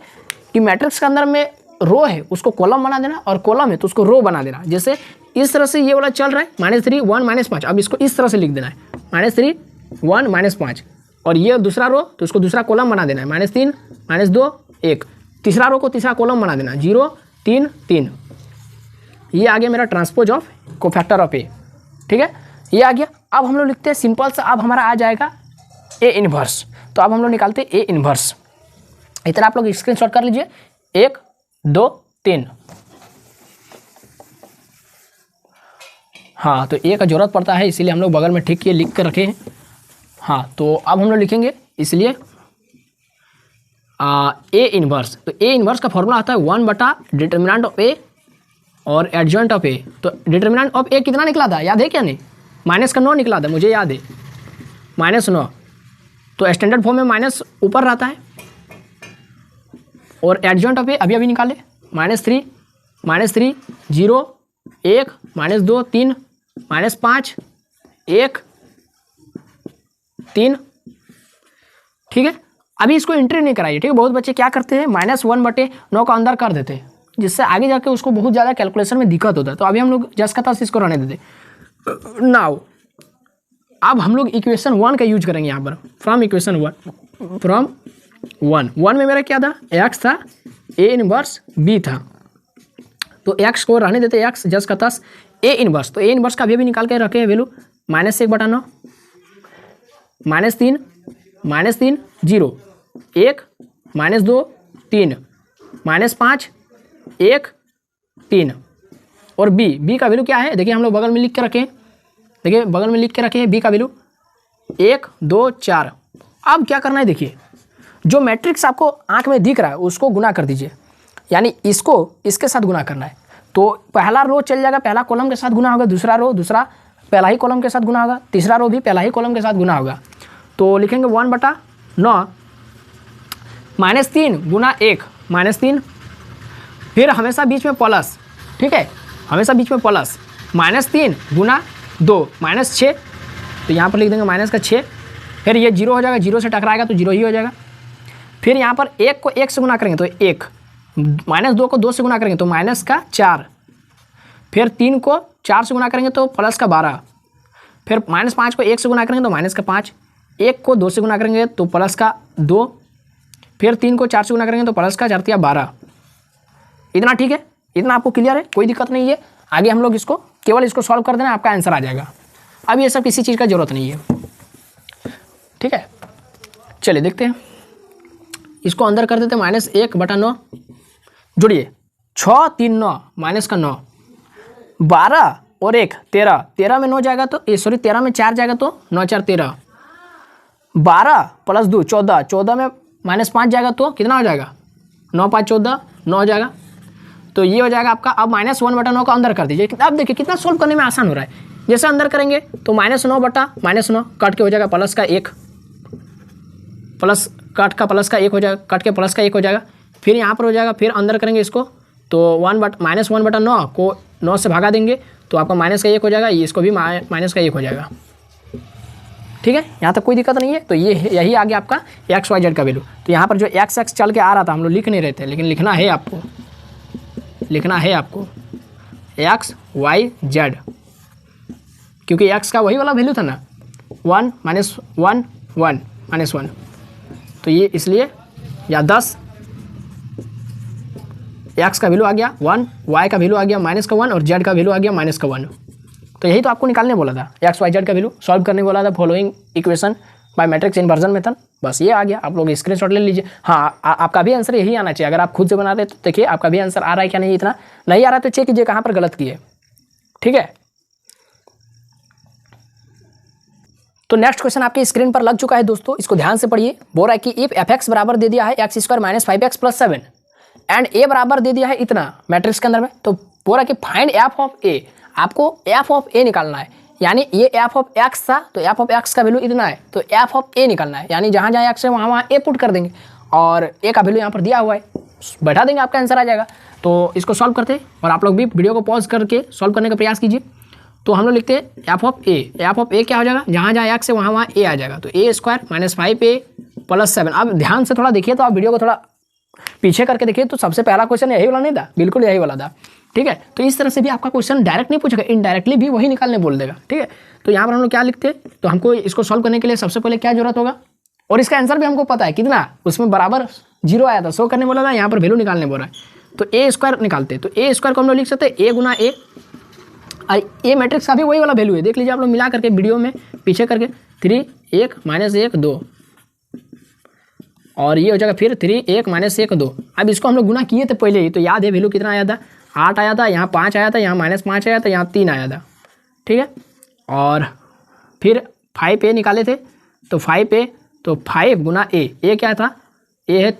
कि मैट्रिक्स के अंदर में रो है उसको कॉलम बना देना और कॉलम है तो उसको रो बना देना। जैसे इस तरह से ये वाला चल रहा है -3 1 -5, अब इसको इस तरह से लिख देना है -3 1 -5, और ये दूसरा रो तो उसको दूसरा कॉलम बना देना है -3 -2 1, तीसरा रो को तीसरा कॉलम बना देना 0 3 3। ये आ गया मेरा ट्रांसपोज ऑफ कोफैक्टर ऑफ ए, ठीक है, ये आ गया। अब हम लोग लिखते हैं सिंपल सा, अब हमारा आ जाएगा ए इनवर्स। तो अब हम लोग निकालते हैं ए इनवर्स। इतना आप लोग स्क्रीनशॉट कर लीजिए, 1 2 3। हाँ, तो ए का जरूरत पड़ता है इसीलिए हम लोग बगल में ठीक किए, लिख कर रखे हैं। हाँ, तो अब हम लोग लिखेंगे इसलिए ए इनवर्स। तो ए इनवर्स का फॉर्मूला आता है 1/डिटर्मिनेंट ऑफ ए और एडजॉइंट ऑफ ए। तो डिटर्मिनेंट ऑफ ए कितना निकला था, याद है क्या? नहीं, -9 निकला था, मुझे याद है, -9। तो स्टैंडर्ड फॉर्म में माइनस ऊपर रहता है। और एडजॉइंट ऑफ ए अभी अभी निकाले, -3 0 1 -2 3 -5 1 3, ठीक है। अभी इसको एंट्री नहीं कराइए, ठीक है। बहुत बच्चे क्या करते हैं, -1/9 का अंदर कर देते हैं, जिससे आगे जाके उसको बहुत ज़्यादा कैलकुलेशन में दिक्कत होता है। तो अभी हम लोग जस का तस इसको रहने देते। नाउ अब हम लोग इक्वेशन 1 का यूज करेंगे यहाँ पर, फ्रॉम इक्वेशन 1 में मेरा क्या था, एक्स था, ए इनवर्स बी था। तो एक्स को रहने देते, एक्स जस का तस, ए इनवर्स। तो ए इनवर्स का अभी निकाल के रखे हैं वैल्यू, -1/9 -3 0 1 -2 3 -5 1 3। और बी का वैल्यू क्या है, देखिए हम लोग बगल में लिख के रखे हैं, देखिए बगल में लिख के रखे हैं बी का वैल्यू 1 2 4। अब क्या करना है, देखिए जो मैट्रिक्स आपको आंख में दिख रहा है उसको गुना कर दीजिए, यानी इसको इसके साथ गुना करना है। तो पहला रो चल जाएगा, पहला कॉलम के साथ गुना होगा, दूसरा रो दूसरा पहला ही कॉलम के साथ गुना होगा, तीसरा रो भी पहला ही कॉलम के साथ गुना होगा। तो लिखेंगे 1/9 -3 गुना 1 -3, फिर हमेशा बीच में प्लस, ठीक है, हमेशा बीच में प्लस, -3 गुना 2 -6। तो यहाँ पर लिख देंगे -6, फिर ये 0 हो जाएगा, 0 से टकराएगा तो 0 ही हो जाएगा। फिर यहाँ पर 1 को 1 से गुना करेंगे तो 1, -2 को 2 से गुना करेंगे तो -4, फिर 3 को 4 से गुना करेंगे तो +12, फिर -5 को 1 से गुना करेंगे तो -5, 1 को 2 से गुना करेंगे तो +2, फिर 3 को 4 से गुना करेंगे तो +4 12। इतना ठीक है, इतना आपको क्लियर है, कोई दिक्कत नहीं है। आगे हम लोग इसको केवल इसको सॉल्व कर देना, आपका आंसर आ जाएगा। अब ये सब किसी चीज़ का जरूरत नहीं है, ठीक है। चलिए देखते हैं, इसको अंदर कर देते हैं, -1/9 जोड़िए, 6 3 9 -9, 12 और 1 13, 13 में 9 जाएगा तो 13 में 4 जाएगा तो 9 4 13, 12 + 2 14, 14 में -5 जाएगा तो कितना हो जाएगा, 9 5 14 9 हो जाएगा। तो ये हो जाएगा आपका। अब -1/9 का अंदर कर दीजिए। अब देखिए कितना सोल्व करने में आसान हो रहा है। जैसे अंदर करेंगे तो -9/-9 कट के हो जाएगा प्लस का 1, प्लस कट का प्लस का 1 हो जाएगा, कट के प्लस का 1 हो जाएगा, फिर यहाँ पर हो जाएगा, फिर अंदर करेंगे इसको तो -1/9 को 9 से भागा देंगे तो आपका -1 हो जाएगा, इसको भी -1 हो जाएगा, ठीक है। यहाँ तक कोई दिक्कत नहीं है। तो ये यही आ गया आपका XYZ का वैल्यू। तो यहाँ पर जो x चल के आ रहा था हम लोग लिख नहीं रहे थे, लेकिन लिखना है आपको XYZ, क्योंकि x का वही वाला वैल्यू था ना, 1 -1 1 -1। तो ये इसलिए या 10 x का वैल्यू आ गया 1, y का वैल्यू आ गया -1 और z का वैल्यू आ गया -1। तो यही तो आपको निकालने बोला था, XYZ का वैल्यू सॉल्व करने बोला था, following equation by matrix inversion method. बस ये आ गया, आप लोग स्क्रीनशॉट ले लीजिए। हाँ, आपका भी आंसर यही आना चाहिए। अगर आप खुद से बनाते तो देखिए आपका भी आंसर आ रहा है क्या नहीं, इतना नहीं आ रहा है तो चेक कीजिए कहाँ पर गलत किए, ठीक है। तो नेक्स्ट क्वेश्चन आपके स्क्रीन पर लग चुका है दोस्तों, इसको ध्यान से पढ़िए। बोल रहा है कि इफ f(x) बराबर दे दिया है x² - 5x + 7 एंड a बराबर दे दिया है इतना मैट्रिक्स के अंदर में, तो बोल रहा है कि फाइंड f ऑफ a, आपको f ऑफ a निकालना है। यानी ये f ऑफ x था तो f ऑफ x का वैल्यू इतना है, तो f ऑफ a निकालना है। यानी जहाँ जहाँ x है वहाँ वहाँ a पुट कर देंगे और a का वैल्यू यहाँ पर दिया हुआ है, बैठा देंगे, आपका आंसर आ जाएगा। तो इसको सॉल्व करते हैं और आप लोग भी वीडियो को पॉज करके सॉल्व करने का प्रयास कीजिए। तो हम लोग लिखते हैं एफ ऑफ ए क्या हो जाएगा, जहाँ जहाँ एक्स है वहाँ वहाँ ए आ जाएगा। तो ए स्क्वायर माइनस 5a प्लस 7। अब ध्यान से थोड़ा देखिए, तो आप वीडियो को थोड़ा पीछे करके देखिए, तो सबसे पहला क्वेश्चन यही वाला नहीं था, बिल्कुल यही वाला था, ठीक है। तो इस तरह से भी आपका क्वेश्चन डायरेक्ट नहीं पूछेगा, इनडायरेक्टली भी वही निकालने बोल देगा, ठीक है। तो यहाँ पर हम लोग क्या लिखते हैं, तो हमको इसको सॉल्व करने के लिए सबसे पहले क्या जरूरत होगा, और इसका आंसर भी हमको पता है कितना, उसमें बराबर 0 आया था, 100 करने बोला था, यहाँ पर वैल्यू निकालने बोल रहा है। तो ए स्क्वायर निकालते हैं। तो ए स्क्वायर को हम लोग लिख सकते हैं ए गुना ए, ए मैट्रिक्स का भी वही वाला वैल्यू है, देख लीजिए आप लोग मिला करके वीडियो में पीछे करके 3 1 माइनस 1 2, और ये हो जाएगा फिर 3 1 माइनस 1 2। अब इसको हम लोग गुना किए थे पहले ही, तो याद है वैल्यू कितना आया था, 8 आया था, यहाँ 5 आया था, यहाँ -5 आया था, यहाँ 3 आया था, ठीक है। और फिर 5a निकाले थे, तो 5a, तो 5 गुना ए क्या था, ए है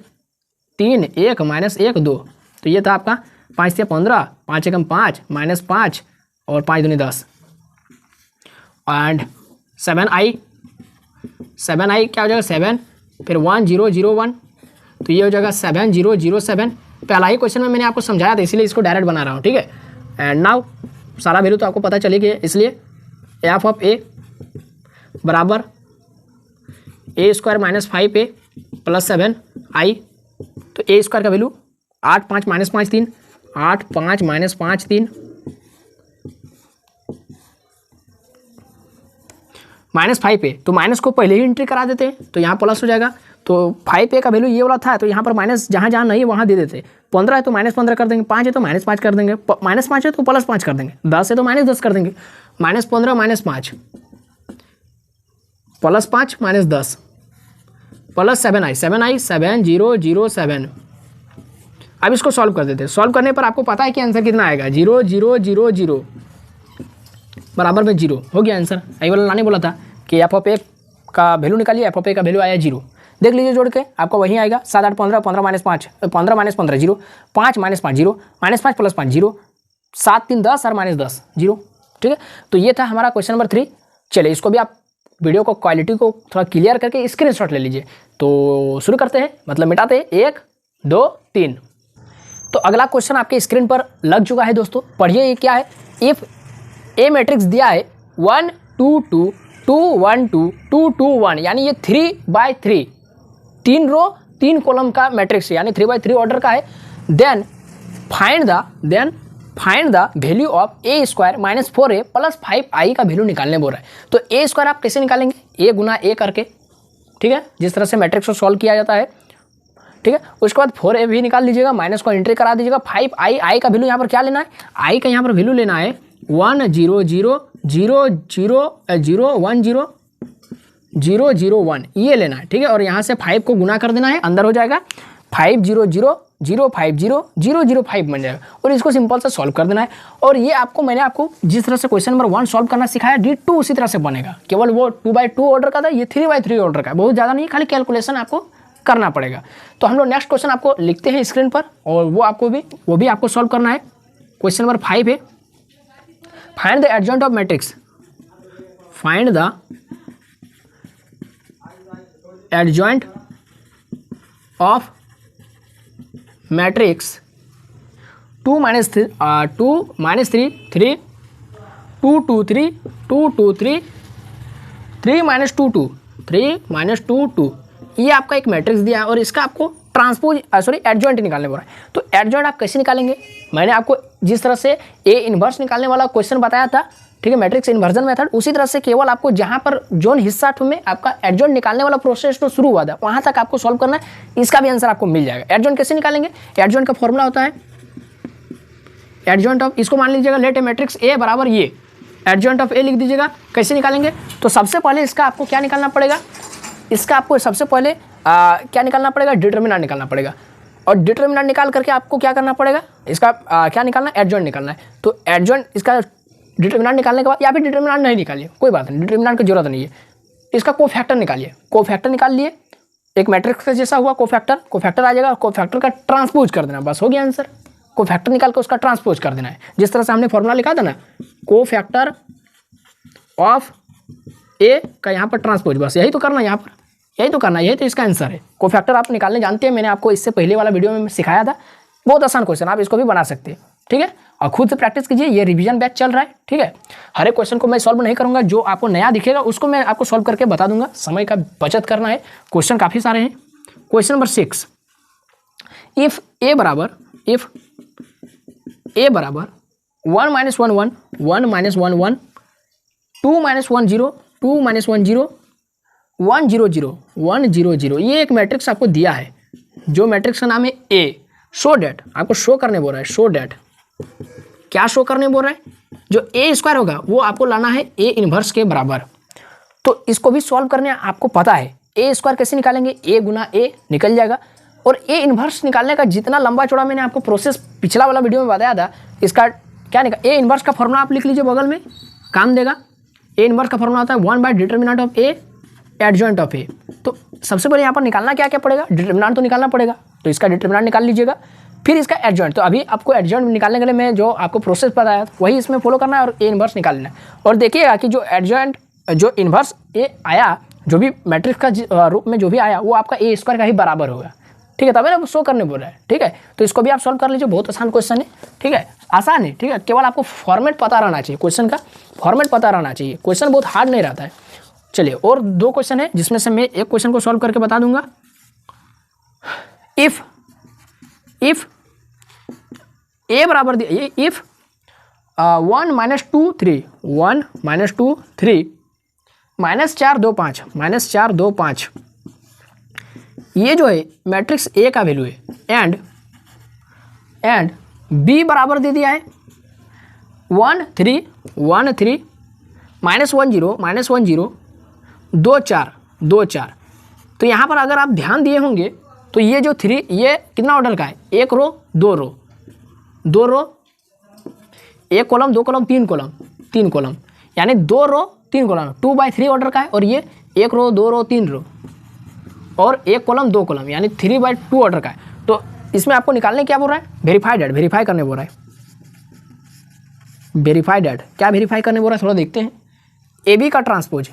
3 1 माइनस 1 2, तो ये था आपका 5 से 15, 5 एकम 5 -5 और 5 दूनी 10, एंड 7i क्या हो जाएगा 7, फिर 1 0 0 1, तो ये हो जाएगा 7 0 0 7। पहला ही क्वेश्चन में मैंने आपको समझाया था, इसलिए इसको डायरेक्ट बना रहा हूँ, ठीक है। एंड नाउ सारा वैल्यू तो आपको पता चली गई, इसलिए एफ ऑफ ए बराबर ए square minus 5a plus 7i। तो ए स्क्वायर का वैल्यू 8 5 माइनस 5 3, 8 5 माइनस 5 3, -5a, तो माइनस को पहले ही एंट्री करा देते हैं, तो यहाँ प्लस हो जाएगा। तो 5a का वैल्यू ये वाला था, तो यहाँ पर माइनस जहाँ जहाँ नहीं वहाँ दे देते। 15 है तो -15 कर देंगे, 5 है तो -5 कर देंगे, -5 है तो +5 कर देंगे, 10 है तो -10 कर देंगे, -15 -5 +5 -10 प्लस 7i 7 0 0 7। अब इसको सॉल्व कर देते हैं। सॉल्व करने पर आपको पता है कि आंसर कितना आएगा, 0 0 0 0 बराबर में 0 हो गया आंसर। आई वाला लाने बोला था कि एफ ऑफ ए का वैल्यू निकालिए, एफ ऑफ ए का वैल्यू आया 0, देख लीजिए जोड़ के आपको वही आएगा। 7 8 15, 15 -5 15 -15 0, 5 -5 0, -5 + 5 0, 7 3 10 और -10 0, ठीक है। तो ये था हमारा क्वेश्चन नंबर 3। चलिए इसको भी आप वीडियो को क्वालिटी को थोड़ा क्लियर करके स्क्रीनशॉट ले लीजिए। तो शुरू करते हैं, मतलब मिटाते हैं, 1 2 3। तो अगला क्वेश्चन आपके स्क्रीन पर लग चुका है दोस्तों, पढ़िए ये क्या है। इफ ए मैट्रिक्स दिया है 1 2 2 2 1 2 2 2 1, यानी ये 3/3 3 रो 3 कॉलम का मैट्रिक्स है, यानी 3/3 ऑर्डर का है। Then find the value of A square minus 4a plus 5i का वैल्यू निकालने बोल रहा है। तो ए स्क्वायर आप कैसे निकालेंगे, ए गुना ए करके, ठीक है, जिस तरह से मैट्रिक्स को सॉल्व किया जाता है, ठीक है। उसके बाद 4a भी निकाल लीजिएगा, माइनस को एंट्री करा दीजिएगा। 5i का वैल्यू यहाँ पर क्या लेना है, i का यहाँ पर वैल्यू लेना है 1 0 0 0 0 0 1 0 0 0 1, ये लेना है, ठीक है। और यहाँ से 5 को गुना कर देना है, अंदर हो जाएगा 5 0 0 0 5 0 0 0 5 बन जाएगा, और इसको सिंपल से सॉल्व कर देना है। और ये मैंने आपको जिस तरह से क्वेश्चन नंबर 1 सॉल्व करना सिखाया, D2 उसी तरह से बनेगा, केवल वो 2/2 ऑर्डर का था, ये 3/3 ऑर्डर का है, बहुत ज़्यादा नहीं, खाली कैलकुलेशन आपको करना पड़ेगा। तो हम लोग नेक्स्ट क्वेश्चन आपको लिखते हैं स्क्रीन पर, और वो भी आपको सॉल्व करना है। क्वेश्चन नंबर 5 है, find the adjoint of matrix, find the adjoint of matrix 2 - 3 3 2 2 3 2 2 3 3 - 2 2 3 - 2 2, ये आपका एक मैट्रिक्स दिया है, और इसका आपको एडजॉइंट निकालने बोल रहा है। तो एडजॉइंट आप कैसे निकालेंगे, मैंने आपको जिस तरह से ए इन्वर्स निकालने वाला क्वेश्चन बताया था, ठीक है, मैट्रिक्स इन्वर्जन मेथड, उसी तरह से केवल आपको जहां पर जोन हिस्सा में आपका एडजॉइंट निकालने वाला प्रोसेस तो शुरू हुआ था, वहां तक आपको सॉल्व करना है। इसका भी आंसर आपको मिल जाएगा। एडजॉइंट कैसे निकालेंगे, एडजॉइंट का फॉर्मूला होता है एडजॉइंट ऑफ, इसको मान लीजिएगा लेट ए मैट्रिक्स ए बराबर ये, एडजॉइंट ऑफ ए लिख दीजिएगा। कैसे निकालेंगे, तो सबसे पहले इसका आपको क्या निकालना पड़ेगा, इसका आपको सबसे पहले क्या निकालना पड़ेगा, डिटर्मिनेंट निकालना पड़ेगा। और डिटर्मिनेंट निकाल करके आपको क्या करना पड़ेगा, इसका क्या निकालना है, एडजॉइंट निकालना है। तो एडजॉइंट इसका डिटर्मिनेंट निकालने के बाद, या फिर डिटर्मिनेंट नहीं निकालिए, कोई बात नहीं, डिटर्मिनेंट की जरूरत नहीं है, इसका कोफैक्टर निकालिए। कोफैक्टर निकाल लिए, एक मैट्रिक्स का जैसा हुआ कोफैक्टर आ जाएगा, कोफैक्टर का ट्रांसपोज कर देना, बस हो गया आंसर। कोफैक्टर निकाल के उसका ट्रांसपोज कर देना है, जिस तरह से हमने फॉर्मूला लिखा था ना, कोफैक्टर ऑफ ए का यहाँ पर ट्रांसपोज, बस यही तो करना है यहाँ पर। यही तो करना है, यही तो इसका आंसर है। कोफैक्टर आप निकालने जानते हैं, मैंने आपको इससे पहले वाला वीडियो में सिखाया था। बहुत आसान क्वेश्चन, आप इसको भी बना सकते हैं, ठीक है। और खुद से प्रैक्टिस कीजिए, ये रिवीजन बैच चल रहा है, ठीक है। हर एक क्वेश्चन को मैं सॉल्व नहीं करूंगा, जो आपको नया दिखेगा उसको मैं आपको सॉल्व करके बता दूंगा। समय का बचत करना है, क्वेश्चन काफ़ी सारे हैं। क्वेश्चन नंबर 6, इफ ए बराबर 1 - 1 1 1 - 1 1 1 2 - 1 0 2 - 1 0 1 0 0 1 0 0, ये एक मैट्रिक्स आपको दिया है, जो मैट्रिक्स का नाम है ए। शो डेट, आपको शो करने बोल रहा है, शो डेट। क्या शो करने बोल रहा है? जो ए स्क्वायर होगा वो आपको लाना है ए इनवर्स के बराबर। तो इसको भी सॉल्व करने आपको पता है। ए स्क्वायर कैसे निकालेंगे? ए गुना ए निकल जाएगा। और ए इनवर्स निकालने का जितना लंबा चौड़ा मैंने आपको प्रोसेस पिछला वाला वीडियो में बताया था, इसका क्या निकाल, ए इनवर्स का फॉर्मूला आप लिख लीजिए बगल में, काम देगा। ए इनवर्स का फॉर्मूला होता है 1 by determinant of A adjoint of A. तो सबसे पहले यहाँ पर निकालना क्या क्या पड़ेगा? डिटर्मिनेंट तो निकालना पड़ेगा, तो इसका डिटर्मिनेंट निकाल लीजिएगा, फिर इसका एडजॉइंट। तो अभी आपको एडजॉइंट निकालने के लिए मैं जो आपको प्रोसेस बताया वही इसमें फॉलो करना है और ए इनवर्स निकालना है। और देखिएगा कि जो एडजॉइंट, जो इनवर्स ए आया, जो भी मैट्रिक्स का रूप में जो भी आया वो आपका ए स्क्वायर का ही बराबर होगा, ठीक है। तभी ना शो करने बोल रहा है, ठीक है। तो इसको भी आप सॉल्व कर लीजिए, बहुत आसान क्वेश्चन है, ठीक है, आसान है, ठीक है। केवल आपको फॉर्मेट पता रहना चाहिए, क्वेश्चन का फॉर्मेट पता रहना चाहिए, क्वेश्चन बहुत हार्ड नहीं रहता है। चलिए, और 2 क्वेश्चन है जिसमें से मैं एक क्वेश्चन को सॉल्व करके बता दूंगा। इफ ए बराबर इफ 1 - 2 3 1 - 2 3 -4 2 5 -4 2 5, ये जो है मैट्रिक्स ए का वैल्यू है। एंड बी बराबर दे दिया है 1 3 1 3 -1 0 -1 0 2 4 2 4। तो यहाँ पर अगर आप ध्यान दिए होंगे तो ये जो 3, ये कितना ऑर्डर का है? 1 रो 2 रो 2 रो 1 कॉलम 2 कॉलम 3 कॉलम 3 कॉलम, यानी 2 रो 3 कॉलम 2/3 ऑर्डर का है। और ये 1 रो 2 रो 3 रो और 1 कॉलम 2 कॉलम, यानी 3/2 ऑर्डर का है। तो इसमें आपको निकालने क्या बोल रहा है? वेरीफाइड एट, वेरीफाई करने बोल रहा है, वेरीफाइड एट। क्या वेरीफाई करने बोल रहा है, थोड़ा देखते हैं। ए बी का ट्रांसपोज,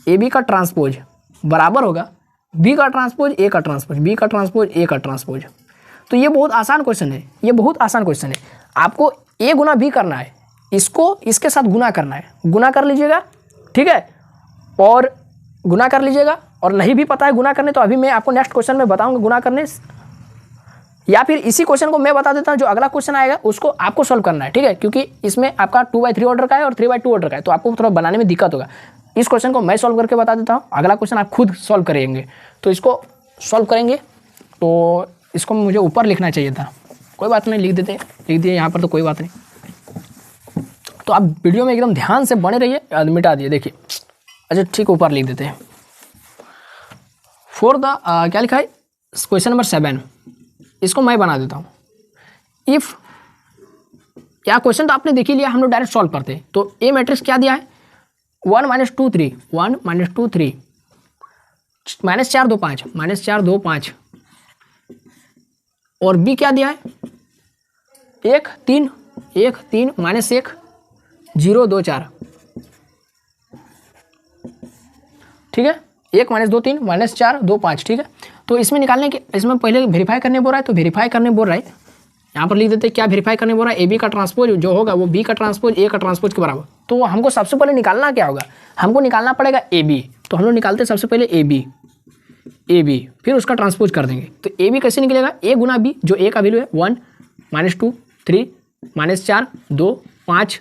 ए बी का ट्रांसपोज बराबर होगा बी का ट्रांसपोज ए का ट्रांसपोज, बी का ट्रांसपोज ए का ट्रांसपोज। तो ये बहुत आसान क्वेश्चन है, ये बहुत आसान क्वेश्चन है। आपको ए गुना बी करना है, इसको इसके साथ गुना करना है, गुना कर लीजिएगा, ठीक है। और गुना कर लीजिएगा, और नहीं भी पता है गुना करने तो अभी मैं आपको नेक्स्ट क्वेश्चन में बताऊंगा गुना करने, या फिर इसी क्वेश्चन को मैं बता देता हूँ। जो अगला क्वेश्चन आएगा उसको आपको सॉल्व करना है, ठीक है, क्योंकि इसमें आपका 2/3 ऑर्डर का है और 3/2 ऑर्डर का है, तो आपको थोड़ा बनाने में दिक्कत होगा। इस क्वेश्चन को मैं सॉल्व करके बता देता हूँ, अगला क्वेश्चन आप खुद सॉल्व करेंगे। तो इसको सॉल्व करेंगे, तो इसको मुझे ऊपर लिखना चाहिए था, कोई बात नहीं, लिख देते, लिख दिए यहाँ पर, तो कोई बात नहीं। तो आप वीडियो में एकदम ध्यान से बने रहिए, मिटा दिए, देखिए, अच्छा ठीक, ऊपर लिख देते हैं। फॉर द क्या लिखा है, क्वेश्चन नंबर 7, इसको मैं बना देता हूँ। इफ, क्या क्वेश्चन तो आपने देख ही लिया, हम लोग डायरेक्ट सॉल्व करते हैं। तो ए मैट्रिक्स क्या दिया है? 1 - 2 3 1 - 2 3 -4 2 5 -4 2 5, और बी क्या दिया है? 1 3 -1 0 2 4, ठीक है। 1 - 2 3 -4 2 5, ठीक है। तो इसमें निकालने के, इसमें पहले वेरीफाई करने बोल रहा है, तो वेरीफाई करने बोल रहा है, यहाँ पर लिख देते हैं क्या वेरीफाई करने बोल रहा है। ए बी का ट्रांसपोज जो होगा वो बी का ट्रांसपोज ए का ट्रांसपोज के बराबर। तो हमको सबसे पहले निकालना क्या होगा? हमको निकालना पड़ेगा ए बी। तो हम लोग निकालते हैं सबसे पहले ए बी, फिर उसका ट्रांसपोज कर देंगे। तो ए बी कैसे निकलेगा? ए गुना बी, जो ए का वैल्यू है 1 - 2 3 -4 2 5,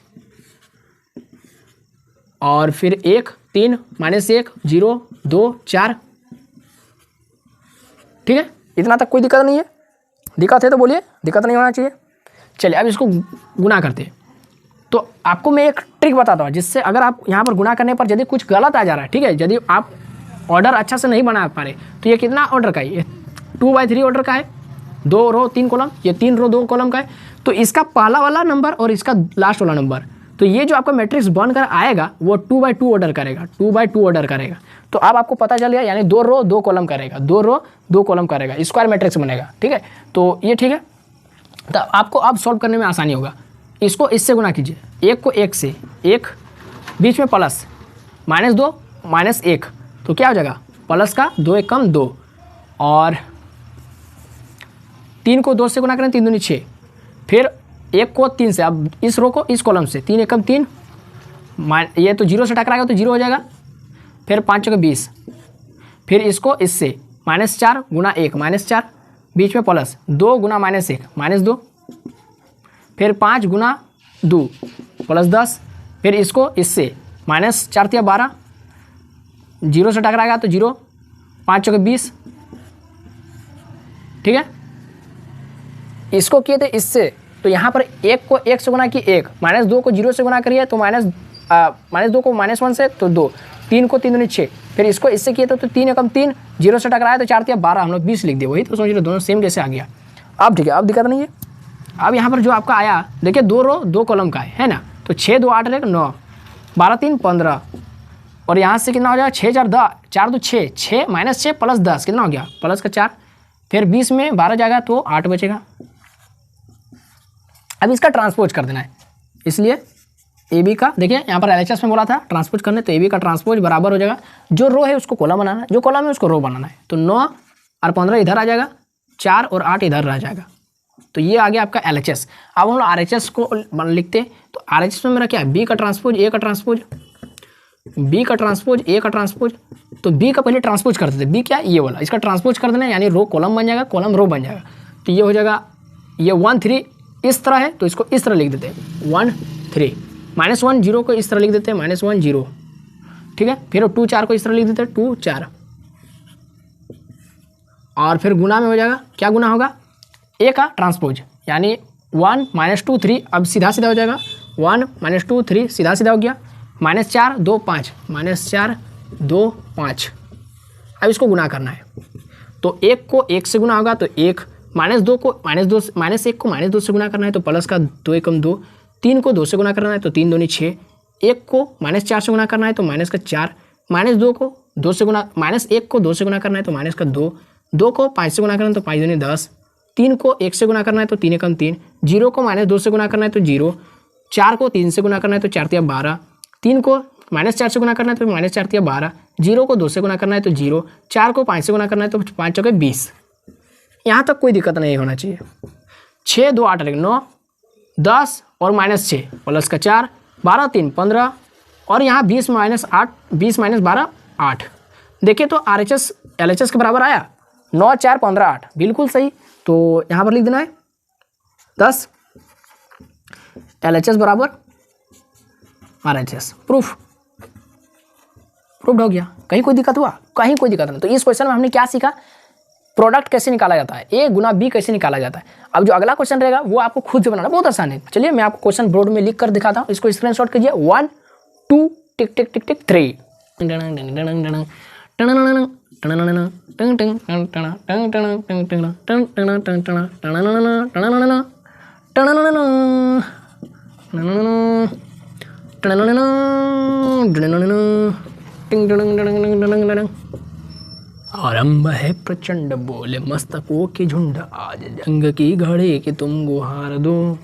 और फिर 1 3 -1 0 2 4, ठीक है। इतना तक कोई दिक्कत नहीं है? दिक्कत है तो बोलिए, दिक्कत नहीं होना चाहिए। चलिए अब इसको गुना करते हैं। तो आपको मैं एक ट्रिक बताता हूँ, जिससे अगर आप यहाँ पर गुना करने पर यदि कुछ गलत आ जा रहा है, ठीक है, यदि आप ऑर्डर अच्छा से नहीं बना पा रहे, तो ये कितना ऑर्डर का है? ये 2/3 ऑर्डर का है, 2 रो 3 कॉलम, ये 3 रो 2 कॉलम का है। तो इसका पहला वाला नंबर और इसका लास्ट वाला नंबर, तो ये जो आपका मैट्रिक्स बनकर आएगा वो 2/2 ऑर्डर करेगा, 2/2 ऑर्डर करेगा। तो अब आपको पता चल गया, यानी 2 रो 2 कॉलम करेगा, 2 रो 2 कॉलम करेगा, स्क्वायर मैट्रिक्स बनेगा, ठीक है। तो ये ठीक है, तो आपको अब सॉल्व करने में आसानी होगा। इसको इससे गुना कीजिए, 1 को 1 से, 1 बीच में प्लस, -2 -1, तो क्या हो जाएगा प्लस का 2 एक कम 2 और 3 को 2 से गुना करें 3 दूनी 6, फिर 1 को 3 से, अब इस रो को इस कॉलम से 3 एक कम 3, ये तो 0 से टकराएगा तो 0 हो जाएगा, फिर 5 चौके 20, फिर इसको इससे -4 गुना 1 -4, बीच में प्लस 2 गुना -1 -2, फिर 5 गुना 2 प्लस 10, फिर इसको इससे -4 या 12, 0 से टकराएगा तो 0, 5 चौके 20, ठीक है। इसको किए थे इससे, तो यहाँ पर 1 को 1 से गुना की 1, -2 को 0 से गुना करिए तो -2 को -1 से तो 2, 3 को 3 दूनी 6, फिर इसको इससे किए थे तो 3 एकम 3, 0 से टकराया तो 4 या 12, हम लोग 20 लिख दिए। वही तो सोच रहे दोनों सेम कैसे आ गया। अब ठीक है, अब दिक्कत नहीं है। अब यहाँ पर जो आपका आया देखिए 2 रो 2 कॉलम का है ना, तो 6 2 8 9, 12 3 15, और यहाँ से कितना हो जाएगा 6 4 10, 4 2 6, 6 -6 प्लस 10 कितना हो गया प्लस का 4, फिर 20 में 12 जाएगा तो 8 बचेगा। अब इसका ट्रांसपोज कर देना है, इसलिए ए बी का देखिए यहाँ पर LHS में बोला था ट्रांसपोज करने, तो ए बी का ट्रांसपोज बराबर हो जाएगा, जो रो है उसको कॉलम बनाना है, जो कॉलम है उसको रो बनाना है, तो 9 और 15 इधर आ जाएगा, 4 और 8 इधर रह जाएगा, तो ये आ गया आपका LHS। अब हम लोग RHS को लिखते हैं, तो RHS में मेरा क्या है, बी का ट्रांसपोज ए का ट्रांसपोज, बी का ट्रांसपोज ए का ट्रांसपोज, तो बी का पहले ट्रांसपोज करते थे, बी क्या ये वाला, इसका ट्रांसपोज कर देना है, यानी रो कॉलम बन जाएगा, कॉलम रो बन जाएगा, तो ये हो जाएगा, ये 1 3 इस तरह है तो इसको इस तरह लिख देते हैं 1 3, -1 0 को इस तरह लिख देते हैं -1 0, ठीक है, फिर 2 4 को इस तरह लिख देते हैं 2 4, और फिर गुना में हो जाएगा, क्या गुना होगा, ए का ट्रांसपोज, यानी 1 -2 3, अब सीधा सीधा हो जाएगा 1 -2 3 सीधा सीधा हो गया, -4 2 5, -4 2 5, अब इसको गुना करना है, तो 1 को 1 से गुना होगा तो 1, -2 को -2 -1 को -2 से गुना करना है तो प्लस का 2 एकम 2, 3 को 2 से गुना करना है तो 3 दूनी 6, 1 को -4 से गुना करना है तो माइनस का 4, -2 को 2 से गुना -1 को 2 से गुना करना है तो माइनस का 2, 2 को 5 से गुना करना है तो 5 दूनी 10, 3 को 1 से गुना करना है तो 3 एकम 3, 0 को -2 से गुना करना है तो 0, 4 को 3 से गुना करना है तो 4 या 12, 3 को -4 से गुना करना है तो -4 या 12, 0 को 2 से गुना करना है तो 0, 4 को 5 से गुना करना है तो 5 चौके 20। यहाँ तक कोई दिक्कत नहीं होना चाहिए। 6 2 8 9 10 और -6 प्लस का 4, 12 3 15, और यहाँ 20 -8 20 -12 8। देखिए तो RHS LHS के बराबर आया 9 4 15 8, बिल्कुल सही। तो यहाँ पर लिख देना है 10 LHS बराबर RHS, प्रूफ्ड हो गया। कहीं कोई दिक्कत हुआ? कहीं कोई दिक्कत नहीं। तो इस क्वेश्चन में हमने क्या सीखा, प्रोडक्ट कैसे निकाला जाता है, A गुना B कैसे निकाला जाता है। अब जो अगला क्वेश्चन रहेगा वो आपको खुद से बनाना, बहुत आसान है। चलिए मैं आपको क्वेश्चन बोर्ड में लिख कर दिखाता हूँ, इसको स्क्रीनशॉट कीजिए। 1 2 टिक टिक टिक टिक 3। आरंभ है प्रचंड बोले मस्तकों के झुंड, आज जंग की घड़ी कि तुम गुहार दो।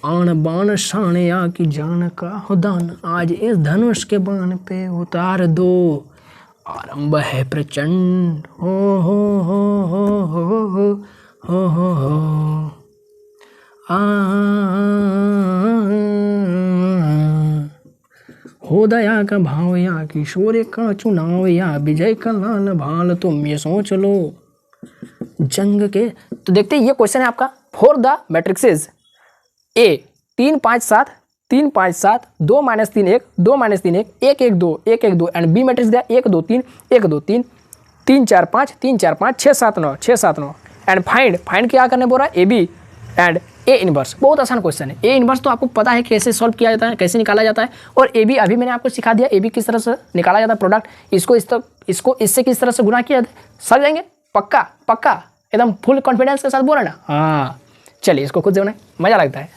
आन बाण शान या की जान का हुदान, आज इस धनुष के बाण पे उतार दो। आरंभ है प्रचंड हो हो हो हो हो हो हो हो हो दया का भाव या किशोर का चुनाव, या विजय का लाल भाल तुम ये सोच लो। जंग के तो देखते हैं, ये क्वेश्चन है आपका for the matrixes A 3 5 7 3 5 7 2 -3 1 2 -3 1 1 1 2 1 1 2 and B matrix दिया 1 2 3 1 2 3 3 4 5 3 4 5 6 7 9 6 7 9 एंड फाइंड क्या करने बोल रहा है, AB एंड A इनवर्स। बहुत आसान क्वेश्चन है। A इनवर्स तो आपको पता है कैसे सॉल्व किया जाता है, कैसे निकाला जाता है, और AB अभी मैंने आपको सिखा दिया AB किस तरह से निकाला जाता है प्रोडक्ट। इसको इससे किस तरह से गुना किया जाता है, समझ जाएंगे पक्का पक्का, एकदम फुल कॉन्फिडेंस के साथ बोला ना। हाँ चलिए इसको खुद से बनाए, मजा लगता है।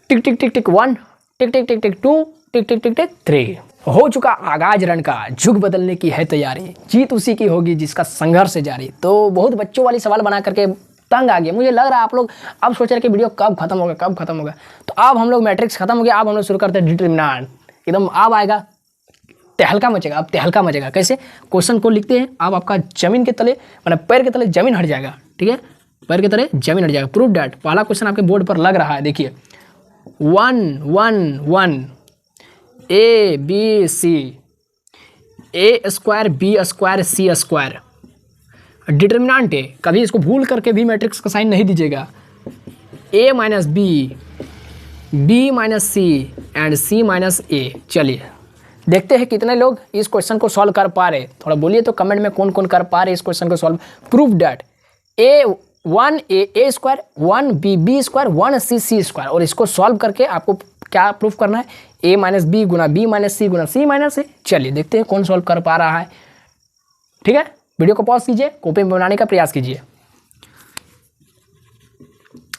टिक टिक टिक टिक 1 टिक टिक टिक टिक 2 टिक टिक टिक टिक 3। हो चुका आगाज रण का, जुग बदलने की है तैयारी, जीत उसी की होगी जिसका संघर्ष जारी। तो बहुत बच्चों वाली सवाल बना करके तंग आ गया। मुझे लग रहा है आप लोग अब सोच रहे कि वीडियो कब खत्म होगा कब खत्म होगा। तो अब हम लोग मैट्रिक्स खत्म हो गया, अब हम लोग शुरू करते हैं डिटरमिनेंट। एकदम अब आएगा तहलका मचेगा, अब तहलका मचेगा। कैसे? क्वेश्चन को लिखते हैं, अब आपका जमीन के तले मतलब पैर के तले जमीन हट जाएगा, ठीक है, पैर के तले जमीन हट जाएगा। प्रूव डैट, पहला क्वेश्चन आपके बोर्ड पर लग रहा है, देखिए 1 1 1 A B C A square B square C square determinant है, कभी इसको भूल करके भी मैट्रिक्स का साइन नहीं दीजिएगा। A minus B minus C and C minus A. चलिए देखते हैं कितने लोग इस क्वेश्चन को सॉल्व कर पा रहे, थोड़ा बोलिए तो कमेंट में कौन कौन कर पा रहे इस क्वेश्चन को solve. Prove that A 1 A square 1 B square 1 C square, और इसको सॉल्व करके आपको क्या प्रूफ करना है, ए माइनस बी गुना बी माइनस सी गुना सी माइनस ए। चलिए देखते हैं कौन सॉल्व कर पा रहा है, ठीक है। वीडियो को पॉज कीजिए, कॉपी में बनाने का प्रयास कीजिए।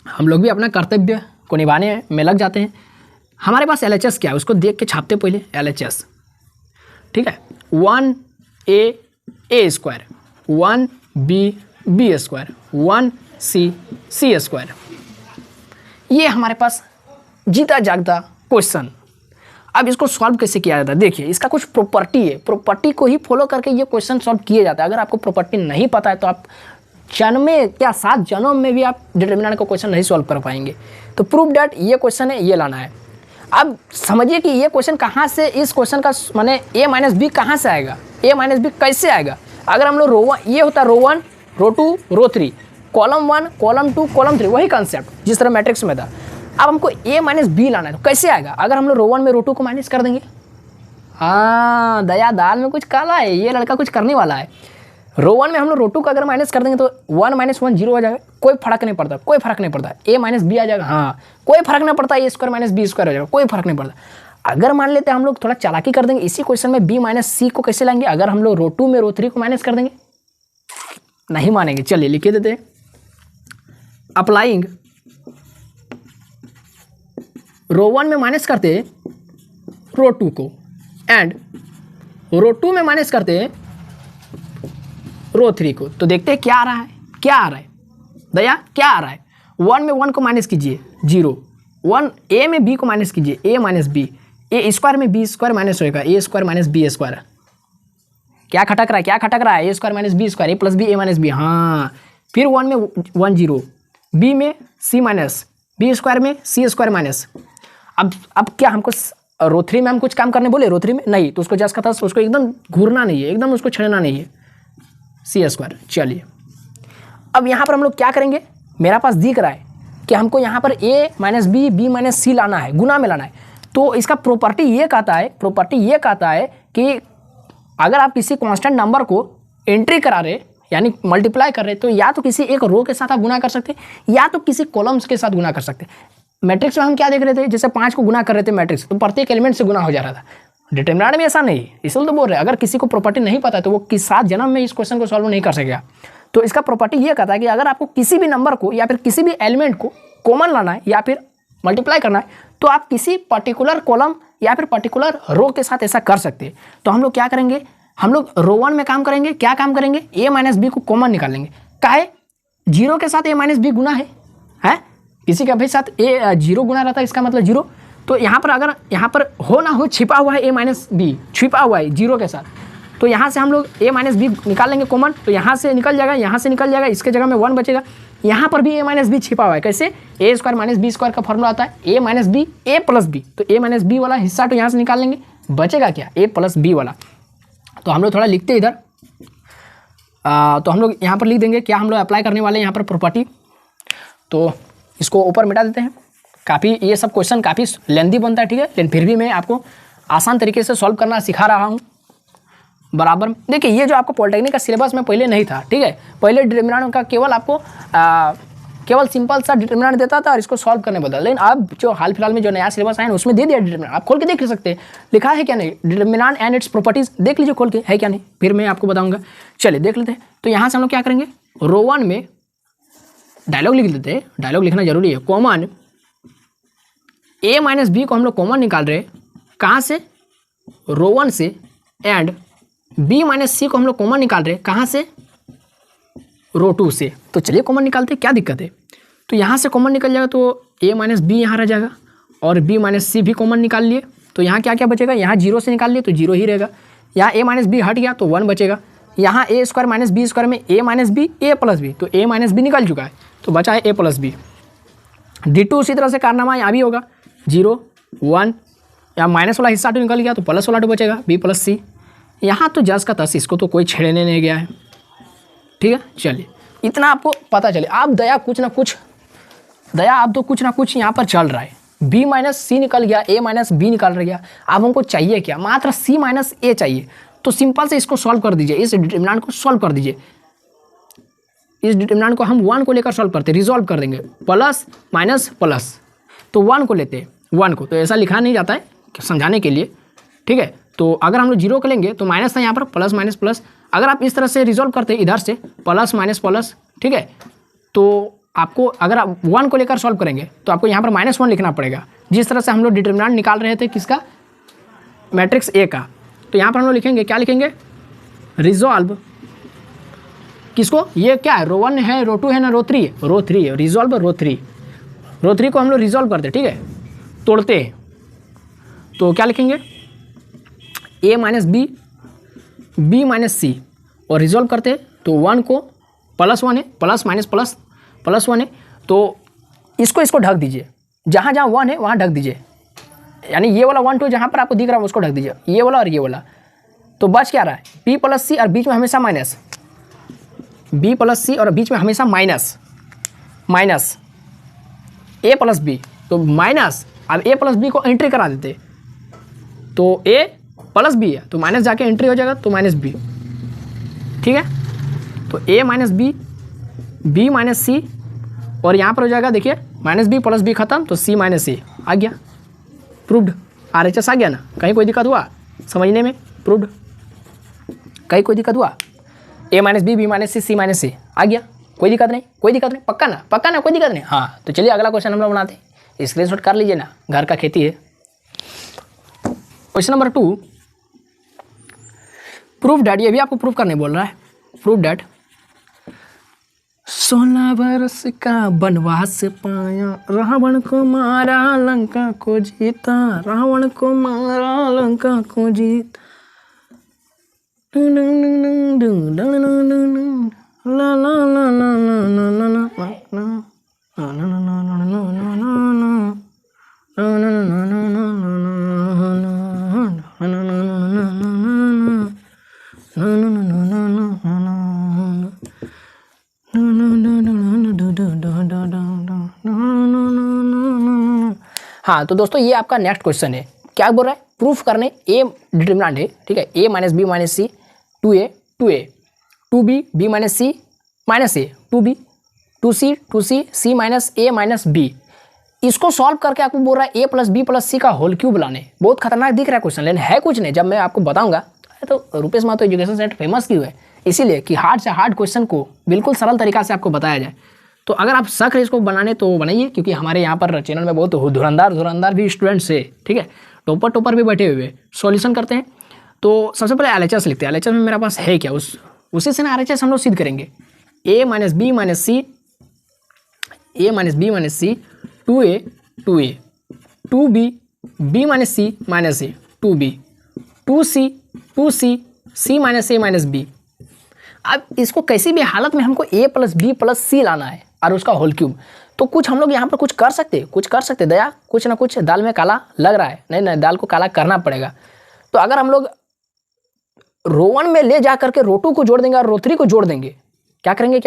हम लोग भी अपना कर्तव्य को निभाने में लग जाते हैं। हमारे पास LHS क्या है उसको देख के छापते पहले, LHS, ठीक है। 1 A square 1 B square 1 C square, ये हमारे पास जीता जागता क्वेश्चन। अब इसको सॉल्व कैसे किया जाता है, देखिए इसका कुछ प्रॉपर्टी है, प्रॉपर्टी को ही फॉलो करके ये क्वेश्चन सॉल्व किए जाता है। अगर आपको प्रॉपर्टी नहीं पता है तो आप जन्मे क्या 7 जन्म में भी आप डिटर्मिनेंट का क्वेश्चन नहीं सॉल्व कर पाएंगे। तो प्रूव डैट ये क्वेश्चन है, ये लाना है। अब समझिए कि ये क्वेश्चन कहाँ से, इस क्वेश्चन का माने ए माइनस बी कहाँ से आएगा, ए माइनस बी कैसे आएगा। अगर हम लोग रो 1, ये होता है रो 1 रो 2 रो 3, कॉलम 1 कॉलम 2 कॉलम 3, वही कंसेप्ट जिस तरह मैट्रिक्स में था। अब हमको ए माइनस बी लाना है, तो कैसे आएगा। अगर हम लोग रो 1 में रो 2 को माइनस कर देंगे, हाँ दया दाल में कुछ काला है, ये लड़का कुछ करने वाला है। रो 1 में हम लोग रो 2 का अगर माइनस कर देंगे तो 1 माइनस 1 0 हो जाएगा, कोई फर्क नहीं पड़ता, कोई फर्क नहीं पड़ता। ए माइनस बी आ जाएगा, हाँ कोई फर्क नहीं पड़ता, ए स्क्वायर माइनस बी स्क्वायर हो जाएगा, कोई फर्क नहीं पड़ता। अगर मान लेते हैं हम लोग थोड़ा चालाकी कर देंगे, इसी क्वेश्चन में बी माइनस सी को कैसे लाएंगे, अगर हम लोग रो 2 में रो 3 को माइनस कर देंगे, नहीं मानेंगे। चलिए लिख देते हैं, अप्लाइंग रो 1 में माइनस करते हैं रो 2 को, एंड रो 2 में माइनस करते हैं रो 3 को। तो देखते हैं क्या आ रहा है, क्या आ रहा है दया, क्या आ रहा है। 1 में 1 को माइनस कीजिए 0, 1 ए में बी को माइनस कीजिए ए माइनस बी, ए स्क्वायर में बी स्क्वायर माइनस होएगा ए स्क्वायर माइनस बी स्क्वायर। क्या खटक रहा है, क्या खटक रहा है, ए स्क्वायर माइनस बी स्क्वायर, ए प्लस बी ए माइनस बी, हाँ। फिर 1 में 1 0, बी में सी माइनस, बी स्क्वायर में सी स्क्वायर माइनस। अब क्या हमको रो 3 में हम कुछ काम करने बोले, रो 3 में नहीं, तो उसको जस्ट का था, उसको एकदम घूरना नहीं है, एकदम उसको छेड़ना नहीं है, सी स्क्वायर। चलिए अब यहाँ पर हम लोग क्या करेंगे, मेरा पास दिख रहा है कि हमको यहाँ पर ए माइनस बी माइनस सी लाना है, गुना में लाना है। तो इसका प्रॉपर्टी ये कहता है कि अगर आप किसी कांस्टेंट नंबर को एंट्री करा रहे यानी मल्टीप्लाई कर रहे, तो या तो किसी एक रो के साथ आप गुना कर सकते हैं या तो किसी कॉलम्स के साथ गुना कर सकते हैं। मैट्रिक्स में हम क्या देख रहे थे, जैसे 5 को गुना कर रहे थे मैट्रिक्स, तो प्रत्येक एलिमेंट से गुना हो जा रहा था। डिटर्मिनेंट में ऐसा नहीं, इसलिए तो बोल रहे हैं अगर किसी को प्रॉपर्टी नहीं पता है तो वो किस 7 जन्म में इस क्वेश्चन को सॉल्व नहीं कर सकेगा। तो इसका प्रॉपर्टी ये कहता है कि अगर आपको किसी भी नंबर को या फिर किसी भी एलिमेंट को कॉमन लाना है या फिर मल्टीप्लाई करना है, तो आप किसी पर्टिकुलर कॉलम या फिर पर्टिकुलर रो के साथ ऐसा कर सकते हैं। तो हम लोग क्या करेंगे, हम लोग रो 1 में काम करेंगे, क्या काम करेंगे, ए माइनस बी को कॉमन निकालेंगे। काहे, 0 के साथ ए माइनस बी गुना है किसी के भी साथ ए 0 गुना रहता है, इसका मतलब 0। तो यहाँ पर अगर यहाँ पर हो ना हो छिपा हुआ है ए माइनस बी, छिपा हुआ है 0 के साथ, तो यहाँ से हम लोग ए माइनस बी निकाल लेंगे कॉमन, तो यहाँ से निकल जाएगा, यहाँ से निकल जाएगा, इसके जगह में 1 बचेगा। यहाँ पर भी ए माइनस बी छिपा हुआ है, कैसे, ए स्क्वायर माइनस बी स्क्वायर का फॉर्मूला आता है A minus B A plus B, तो ए माइनस बी वाला हिस्सा तो यहाँ से निकाल लेंगे, बचेगा क्या, ए प्लस बी वाला। तो हम लोग थोड़ा लिखते हैं इधर, तो हम लोग यहाँ पर लिख देंगे क्या हम लोग अप्लाई करने वाले हैं यहाँ पर प्रॉपर्टी। तो इसको ऊपर मिटा देते हैं, काफ़ी ये सब क्वेश्चन काफ़ी लेंदी बनता है, ठीक है, लेकिन फिर भी मैं आपको आसान तरीके से सॉल्व करना सिखा रहा हूँ बराबर। देखिए ये जो आपको पॉलिटेक्निक का सिलेबस में पहले नहीं था, ठीक है, पहले डिटर्मिनेंट का केवल आपको केवल सिंपल सा डिटर्मिनेंट देता था और इसको सॉल्व करने बदला, लेकिन अब जो हाल फिलहाल में जो नया सिलेबस आया है उसमें दे दिया डिटर्मिनेंट। आप खोल के देख सकते हैं, लिखा है क्या नहीं, डिटर्मिनेंट एंड इट्स प्रॉपर्टीज, देख लीजिए खोल के है क्या नहीं, फिर मैं आपको बताऊंगा। चलिए देख लेते हैं। तो यहाँ से हम लोग क्या करेंगे, रो 1 में डायलॉग लिख देते हैं, डायलॉग लिखना जरूरी है। कॉमन ए माइनस बी को हम लोग कॉमन निकाल रहे हैं, कहाँ से, रो 1 से, एंड बी माइनस सी को हम लोग कॉमन निकाल रहे हैं, कहाँ से, रो 2 से। तो चलिए कॉमन निकालते हैं, क्या दिक्कत है। तो यहाँ से कॉमन निकल जाएगा तो ए माइनस बी यहाँ रह जाएगा और बी माइनस सी भी कॉमन निकाल लिए, तो यहाँ क्या क्या बचेगा, यहाँ 0 से निकाल लिए तो 0 ही रहेगा, यहाँ a माइनस बी हट गया तो 1 बचेगा, यहाँ A square minus B square में a minus B A plus B, तो a माइनस बी निकल चुका है तो बचा है a प्लस बी। D2 उसी तरह से कारनामा यहाँ भी होगा 0 1, यहाँ माइनस वाला हिस्सा तो निकल गया तो प्लस वाला तो बचेगा b प्लस सी। यहाँ तो जस का तस, इसको तो कोई छेड़ने नहीं गया है, ठीक है। चलिए इतना आपको पता चले। आप दया आप तो कुछ ना कुछ यहाँ पर चल रहा है, b माइनस सी निकल गया, a माइनस बी निकल गया। अब हमको चाहिए क्या, मात्र c माइनस a चाहिए। तो सिंपल से इसको सॉल्व कर दीजिए, इस डिटर्मिनेंट को सॉल्व कर दीजिए। इस डिटर्मिनेंट को हम 1 को लेकर सॉल्व करते, रिजॉल्व कर देंगे, प्लस माइनस प्लस, तो 1 को लेते हैं, 1 को तो ऐसा लिखा नहीं जाता है समझाने के लिए, ठीक है। तो अगर हम लोग 0 को लेंगे तो माइनस था यहाँ पर, प्लस माइनस प्लस। अगर आप इस तरह से रिजॉल्व करते हैं इधर से प्लस माइनस प्लस, ठीक है, तो आपको अगर आप 1 को लेकर सॉल्व करेंगे तो आपको यहाँ पर -1 लिखना पड़ेगा, जिस तरह से हम लोग डिटर्मिनेंट निकाल रहे थे किसका, मैट्रिक्स ए का। तो यहाँ पर हम लोग लिखेंगे, क्या लिखेंगे, रिजॉल्व किसको, ये क्या है, रो 1 है, रो 2 है ना रो 3 है, रो 3 है, रिजॉल्व रो 3 को हम लोग रिजॉल्व करते, ठीक है, तोड़ते हैं। तो क्या लिखेंगे, a minus B, b minus C, और रिजॉल्व करते हैं तो 1 को +1 है, प्लस माइनस प्लस +1 है, तो इसको ढक दीजिए, जहाँ 1 है वहाँ ढक दीजिए, यानी ये वाला 1 2 जहाँ पर आपको दिख रहा है उसको ढक दीजिए, ये वाला और ये वाला। तो बच क्या रहा है, b प्लस सी और बीच में हमेशा माइनस, b प्लस सी और बीच में हमेशा माइनस a प्लस बी, तो माइनस, अब a प्लस बी को एंट्री करा देते, तो a प्लस बी है तो माइनस जाके एंट्री हो जाएगा तो माइनस बी, ठीक है। तो a minus B, b minus C, और यहाँ पर हो जाएगा देखिए माइनस बी प्लस बी खत्म तो c माइनस ए आ गया, प्रूव्ड। RHS आ गया ना, कहीं कोई दिक्कत हुआ समझने में, प्रूव्ड, कहीं कोई दिक्कत हुआ, a minus B, b minus C, c minus A आ गया, कोई दिक्कत नहीं, पक्का ना कोई दिक्कत नहीं। हाँ तो चलिए अगला क्वेश्चन हम लोग बनाते हैं, स्क्रीनशॉट कर लीजिए ना, घर का खेती है। क्वेश्चन नंबर 2, प्रूफ डैट, ये भी आपको प्रूफ करने बोल रहा है, प्रूफ डैट 16 बरस का वनवास पाया, रावण को मारा लंका को जीता, रावण को मारा लंका को जीता, ला ला ला ला ला ला ला हाँ तो दोस्तों ये आपका नेक्स्ट क्वेश्चन है, क्या बोल रहा है, प्रूफ करने ए डिटर्मिनेंट है, ठीक है, a minus B minus C, 2a 2b b minus C minus A, 2b 2c c minus A minus B, इसको सॉल्व करके आपको बोल रहा है a plus B plus C का होल क्यूब लाने। बहुत खतरनाक दिख रहा है क्वेश्चन, लेकिन है कुछ नहीं, जब मैं आपको बताऊंगा तो Rupesh Mahato education centre famous क्यों है, इसीलिए कि हार्ड से हार्ड क्वेश्चन को बिल्कुल सरल तरीका से आपको बताया जाए। तो अगर आप शक है इसको बनाने तो बनाइए, क्योंकि हमारे यहाँ पर चैनल में बहुत धुरंधार भी स्टूडेंट्स है, ठीक है, टॉपर भी बैठे हुए सॉल्यूशन करते हैं। तो सबसे पहले LHS लिखते हैं, LHS में मेरे पास है क्या, उसी से ना RHS हम लोग सिद्ध करेंगे, a minus B minus C, 2a 2b b minus C minus A, 2b 2c c minus A minus b. अब इसको किसी भी हालत में हमको a plus B plus c लाना है और उसका होल क्यूब। तो कुछ हम लोग यहाँ पर कुछ कर सकते दया, कुछ ना कुछ दाल में काला लग रहा है, नहीं दाल को काला करना पड़ेगा। तो अगर हम लोग रो 1 में ले जा करके रो 2 को जोड़ देंगे और रो 3 को जोड़ देंगे, क्या करेंगे,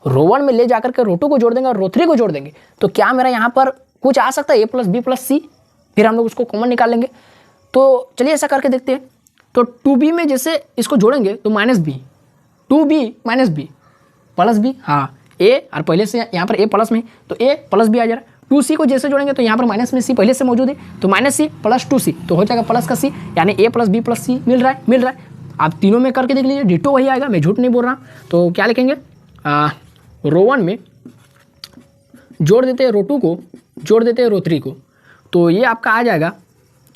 रो 1 में ले जा करके रो 2 को जोड़ देंगे और रो 3 को जोड़ देंगे, तो क्या मेरा यहाँ पर कुछ आ सकता है a प्लस बी प्लस सी, फिर हम लोग उसको कॉमन निकाल लेंगे। तो चलिए ऐसा करके देखते हैं। तो 2b में जैसे इसको जोड़ेंगे तो minus b, 2b minus b plus b, हाँ a और पहले से यहाँ पर a प्लस में तो a प्लस बी आ जा रहा है। 2c को जैसे जोड़ेंगे तो यहाँ पर माइनस में c पहले से मौजूद है, तो माइनस सी प्लस 2c, तो हो जाएगा प्लस का c, यानी a प्लस बी प्लस सी मिल रहा है। आप तीनों में करके देख लीजिए, डिटो वही आएगा, मैं झूठ नहीं बोल रहा। तो क्या लिखेंगे, रो 1 में जोड़ देते हैं रो 2 को, जोड़ देते हैं रो 3 को, तो ये आपका आ जाएगा,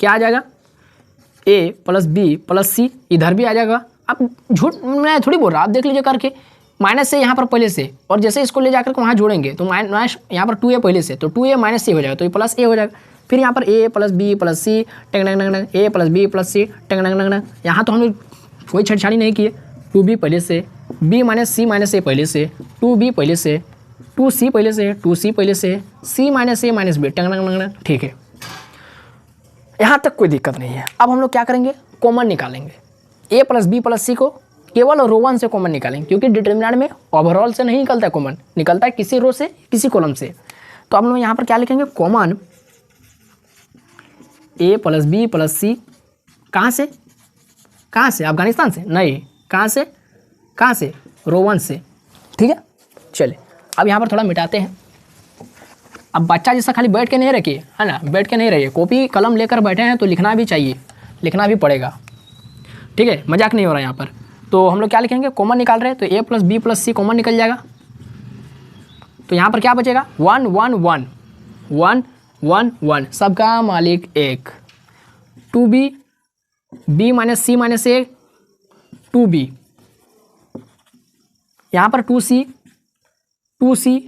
क्या आ जाएगा, a प्लस बी प्लस सी, इधर भी आ जाएगा। आप झूठ मैं थोड़ी बोल रहा, आप देख लीजिए करके, माइनस से यहाँ पर पहले से, और जैसे इसको ले जाकर के वहाँ जोड़ेंगे तो माइनस यहाँ पर 2a पहले से, तो 2a माइनस सी हो जाएगा, तो ये प्लस a हो जाएगा। फिर यहाँ पर ए प्लस बी प्लस सी टंग टंग टंग टंग, ए प्लस बी प्लस सी टंग टंग टंग टंग। यहाँ तो हम लोग कोई छेड़छाड़ी नहीं किए। 2b पहले से, b माइनस सी माइनस ए पहले से, 2b पहले से, 2c पहले से, 2c पहले से, c माइनस ए माइनस बी टंग टंग टंग। ठीक है, यहाँ तक कोई दिक्कत नहीं है। अब हम लोग क्या करेंगे, कॉमन निकालेंगे। ए प्लस बी प्लस सी को केवल रो 1 से कॉमन निकालेंगे, क्योंकि डिटर्मिनेंट में ओवरऑल से नहीं निकलता है कॉमन, निकलता है किसी रो से किसी कॉलम से। तो हम लोग यहाँ पर क्या लिखेंगे, common a plus B plus सी। कहाँ से, कहाँ से, अफगानिस्तान से नहीं, कहाँ से, रो 1 से। ठीक है, चलिए अब यहाँ पर थोड़ा मिटाते हैं। अब बच्चा जैसा खाली बैठ के नहीं रखिए, है ना, बैठ के नहीं रहिए, कॉपी कलम लेकर बैठे हैं तो लिखना भी चाहिए, लिखना भी पड़ेगा। ठीक है, मजाक नहीं हो रहा है यहाँ पर। तो हम लोग क्या लिखेंगे, कॉमन निकाल रहे हैं, तो ए प्लस बी प्लस सी कॉमन निकल जाएगा। तो यहाँ पर क्या बचेगा, 1 1 1 1 1 1, सबका मालिक एक। 2b, b माइनस सी माइनस ए 2b, यहाँ पर 2c, 2c,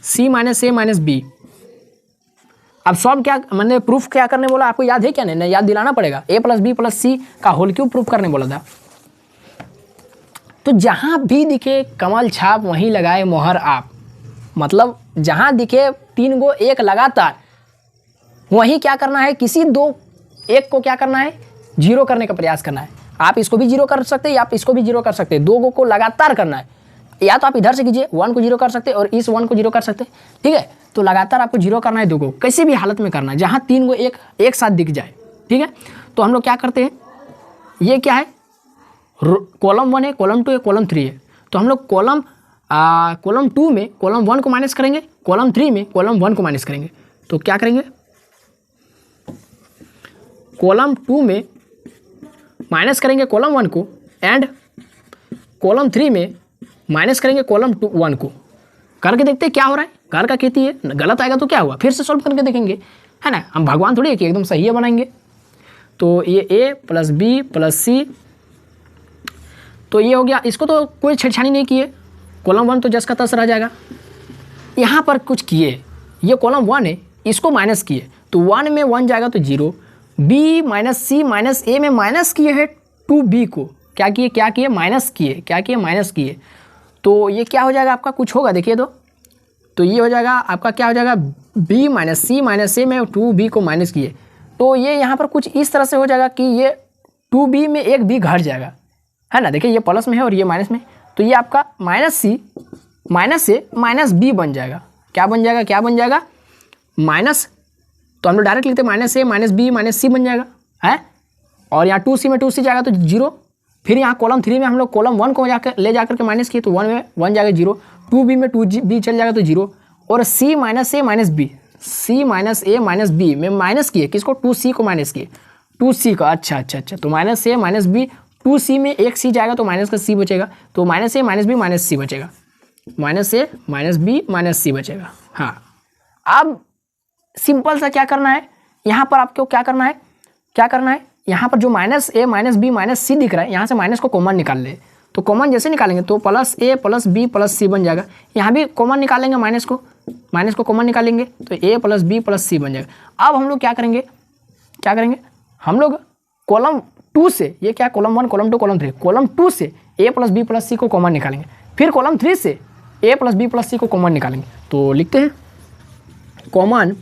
c माइनस ए माइनस बी। अब सॉल्व क्या, मैंने प्रूफ क्या करने बोला, आपको याद है क्या, नहीं याद दिलाना पड़ेगा। ए प्लस बी प्लस सी का होल क्यूब प्रूफ करने बोला था। तो जहां भी दिखे कमल छाप वहीं लगाए मोहर आप, मतलब जहां दिखे 3 गो एक लगातार वहीं क्या करना है, किसी दो एक को क्या करना है, जीरो करने का प्रयास करना है। आप इसको भी जीरो कर सकते हैं या आप इसको भी जीरो कर सकते हैं, 2 को लगातार करना है। या तो आप इधर से कीजिए, 1 को जीरो कर सकते हैं और इस 1 को जीरो कर सकते हैं। ठीक है, तो लगातार आपको जीरो करना है 2 को, किसी भी हालत में करना है, जहां 3 गो एक साथ दिख जाए। ठीक है, तो हम लोग क्या करते हैं, ये क्या है, कॉलम 1 है, कॉलम 2 है, कॉलम 3 है। तो हम लोग कॉलम 2 में कॉलम 1 को माइनस करेंगे, कॉलम 3 में कॉलम 1 को माइनस करेंगे। तो क्या करेंगे, कॉलम 2 में माइनस करेंगे कॉलम 1 को एंड कॉलम 3 में माइनस करेंगे कॉलम 1 को। करके देखते हैं क्या हो रहा है, घर का खेती है, गलत आएगा तो क्या हुआ, फिर से सॉल्व करके देखेंगे, है ना। हम भगवान थोड़ी है कि एकदम सही है बनाएंगे। तो ये ए प्लस बी प्लस सी, तो ये हो गया। इसको तो कोई छेड़छाड़ी नहीं किए, कॉलम 1 तो जस का तस रह जाएगा। यहाँ पर कुछ किए, ये कॉलम 1 है, इसको माइनस किए, तो 1 में 1 जाएगा तो 0। बी माइनस सी माइनस ए में माइनस किए है 2b को, क्या किए माइनस किए। तो ये क्या हो जाएगा आपका, कुछ होगा देखिए। तो ये हो जाएगा आपका, क्या हो जाएगा, b माइनस सी माइनस ए में 2b को माइनस किए। तो ये यहाँ पर कुछ इस तरह से हो जाएगा कि ये 2b में एक b घट जाएगा, है ना। देखिए ये प्लस में है और ये माइनस में, तो ये आपका माइनस सी माइनस से माइनस b बन जाएगा। क्या बन जाएगा माइनस, तो हम लोग डायरेक्ट लिखते हैं माइनस ए माइनस बी माइनस सी बन जाएगा, है। और यहाँ 2c में 2c जाएगा तो 0। फिर यहाँ कॉलम 3 में हम लोग कॉलम 1 को ले जाकर के माइनस किए, तो 1 में 1 जाएगा 0। 2b में 2b चल जाएगा तो 0। और c माइनस ए माइनस बी में माइनस किए, किसको, 2c को माइनस किए, 2c का। अच्छा, तो माइनस ए माइनस बी, 2c में एक c जाएगा तो माइनस का c बचेगा, तो माइनस ए माइनस बी माइनस c बचेगा, माइनस ए माइनस बी माइनस c बचेगा। हाँ, अब सिंपल सा क्या करना है, यहाँ पर आपको क्या करना है, यहाँ पर जो माइनस ए माइनस बी माइनस सी दिख रहा है, यहाँ से माइनस को कॉमन निकाल ले। तो कॉमन जैसे निकालेंगे तो प्लस ए प्लस बी प्लस सी बन जाएगा। यहाँ भी कॉमन निकालेंगे, माइनस को कॉमन निकालेंगे तो ए प्लस बी प्लस सी बन जाएगा। अब हम लोग क्या करेंगे, हम लोग कॉलम 2 से, ये क्या, कॉलम 1 कॉलम 2 कॉलम 3, कॉलम 2 से a plus B plus c को कॉमन निकालेंगे, फिर कॉलम 3 से a plus B plus c को कॉमन निकालेंगे। तो लिखते हैं common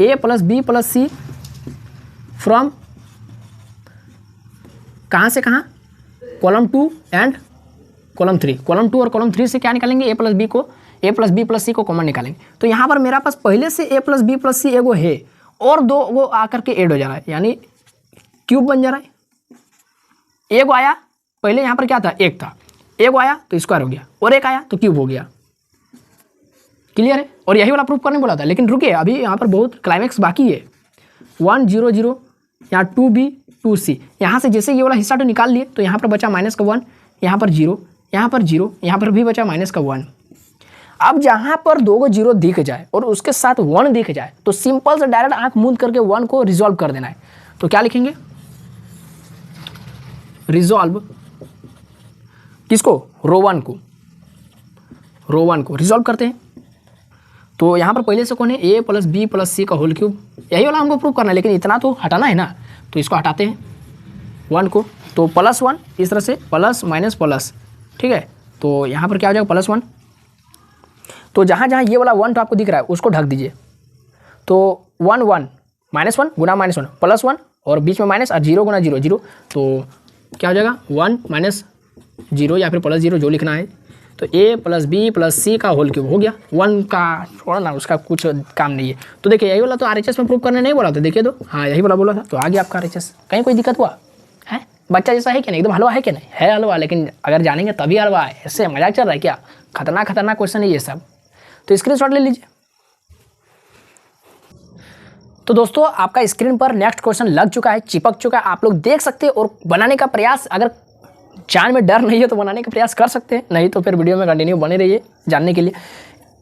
a plus B plus c from कहाँ से कहाँ, कॉलम 2 एंड कॉलम 3। कॉलम 2 और कॉलम 3 से क्या निकालेंगे, ए प्लस बी प्लस सी को कॉमन निकालेंगे। तो यहाँ पर मेरा पास पहले से ए प्लस बी प्लस सी एगो है और 2 वो आकर के ऐड हो जा रहा है, यानी क्यूब बन जा रहा है। एगो आया, पहले यहाँ पर क्या था, 1 था, एगो आया तो स्क्वायर हो गया, और 1 आया तो क्यूब हो गया। क्लियर है। और यही वाला प्रूफ करने बोला था, लेकिन रुकिए, अभी यहाँ पर बहुत क्लाइमैक्स बाकी है। 1 0 0, यहाँ 2b 2c, यहाँ से जैसे ये वाला हिस्सा तो निकाल लिए, तो यहाँ पर बचा माइनस का 1, यहाँ पर 0, यहाँ पर 0, यहाँ पर भी बचा माइनस का 1। अब जहाँ पर 2 को 0 दिख जाए और उसके साथ 1 दिख जाए, तो सिंपल से डायरेक्ट आंख मूंद करके 1 को रिजॉल्व कर देना है। तो क्या लिखेंगे, रिजॉल्व किसको, रो 1 को रिजॉल्व करते हैं। तो यहाँ पर पहले से कौन है, a plus B plus C का होल क्यूब, यही वाला हमको प्रूव करना है, लेकिन इतना तो हटाना है ना, तो इसको हटाते हैं 1 को, तो +1 इस तरह से प्लस माइनस प्लस, ठीक है। तो यहाँ पर क्या हो जाएगा +1, तो जहाँ जहाँ ये वाला 1 तो आपको दिख रहा है उसको ढक दीजिए, तो 1 1 -1 गुना -1 +1 और बीच में माइनस और 0 गुना 0 0, तो क्या हो जाएगा 1 - 0 या फिर +0 जो लिखना है, तो a plus B plus C का होल क्यूब हो गया। 1 का छोड़ा ना, उसका कुछ काम नहीं है। तो देखिए यही वाला तो RHS में प्रूव करने नहीं बोला था, देखिए तो हाँ यही वाला बोला था, तो आ गया आपका RHS। कहीं कोई दिक्कत हुआ है? बच्चा जैसा है कि नहीं, एकदम हलवा है कि नहीं है, हलवा, लेकिन अगर जानेंगे तभी हलवा है, ऐसे मजाक चल रहा है क्या? खतरनाक क्वेश्चन है ये सब, तो स्क्रीनशॉट ले लीजिए। तो दोस्तों आपका स्क्रीन पर नेक्स्ट क्वेश्चन लग चुका है, चिपक चुका है, आप लोग देख सकते हैं और बनाने का प्रयास, अगर जान में डर नहीं है तो बनाने का प्रयास कर सकते हैं, नहीं तो फिर वीडियो में कंटिन्यू बने रहिए जानने के लिए।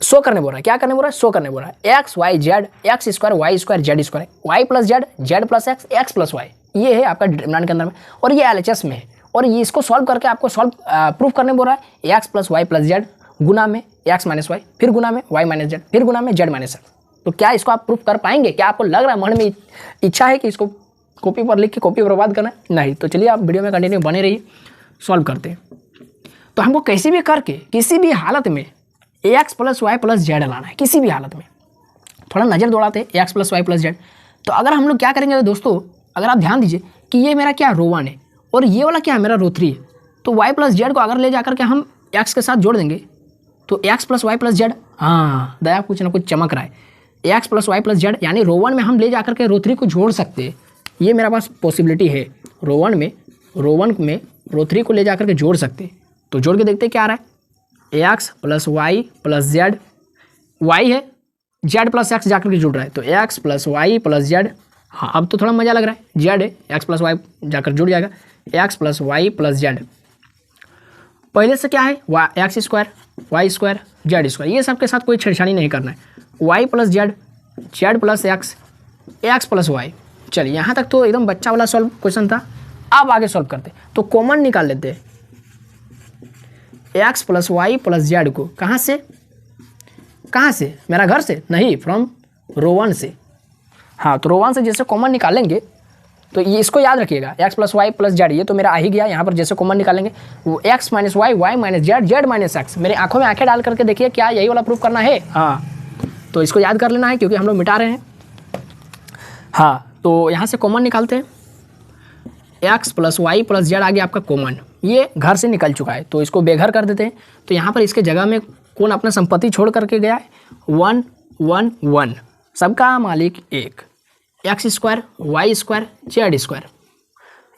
शो करने बोल रहा है, क्या करने बोल रहा है? शो करने बोल रहा है x y z x square y square z square y plus z z plus x x plus y, ये है आपका डिटरमिनेंट के अंदर में, और ये LHS में है, और ये इसको सॉल्व करके आपको प्रूफ करने बोल रहा है x plus Y plus z गुना में x माइनस वाई, फिर गुना में y माइनस z, फिर गुना में z माइनस x। तो क्या इसको आप प्रूफ कर पाएंगे? क्या आपको लग रहा है, मन में इच्छा है कि इसको कॉपी पर लिख के कॉपी बर्बाद करना है? नहीं, तो चलिए आप वीडियो में कंटिन्यू बने रहिए, सॉल्व करते हैं। तो हमको कैसे भी करके किसी भी हालत में ax plus Y plus z लाना है, किसी भी हालत में। थोड़ा नज़र दौड़ाते हैं ax plus Y plus z. तो अगर हम लोग क्या करेंगे तो दोस्तों, अगर आप ध्यान दीजिए कि ये मेरा क्या रो 1 है और ये वाला क्या है मेरा रो 3 है, तो y प्लस जेड को अगर ले जाकर के हम x के साथ जोड़ देंगे तो x plus Y plus z, हाँ दया कुछ ना कुछ चमक रहा है, x plus Y plus z, यानी रो 1 में हम ले जाकर के रो 3 को जोड़ सकते हैं। ये मेरे पास पॉसिबिलिटी है, रो 1 में रो 3 को ले जाकर के जोड़ सकते हैं। तो जोड़ के देखते हैं क्या आ रहा है, x plus Y plus z, y है, जेड प्लस एक्स जाकर के जुड़ रहा है, तो x plus Y plus z, हाँ अब तो थोड़ा मज़ा लग रहा है, जेड है, x प्लस वाई जाकर जुड़ जाएगा, x plus Y plus z. पहले से क्या है, x square Y square Z square, ये सब के साथ कोई छेड़छाड़ी नहीं करना है, y plus Z, Z plus x, x plus Y. चलिए यहाँ तक तो एकदम बच्चा वाला सॉल्व क्वेश्चन था। अब आगे सॉल्व करते, तो कॉमन निकाल लेते हैं x plus Y plus z को, कहाँ से मेरा घर से नहीं, फ्रॉम रो 1 से। हाँ तो रो 1 से जैसे कॉमन निकालेंगे तो ये इसको याद रखिएगा, x plus Y plus z, ये तो मेरा आ ही गया। यहाँ पर जैसे कॉमन निकालेंगे वो x minus y, y minus z, z minus x. मेरे आंखों में आंखें डाल करके देखिए, क्या यही वाला प्रूफ करना है? हाँ तो इसको याद कर लेना है क्योंकि हम लोग मिटा रहे हैं। हाँ तो यहाँ से कॉमन निकालते हैं, x plus Y plus Z आ गया आपका कॉमन, ये घर से निकल चुका है तो इसको बेघर कर देते हैं। तो यहाँ पर इसके जगह में कौन अपना संपत्ति छोड़ करके गया है, 1 1 1, सबका मालिक एक, X square Y square Z square,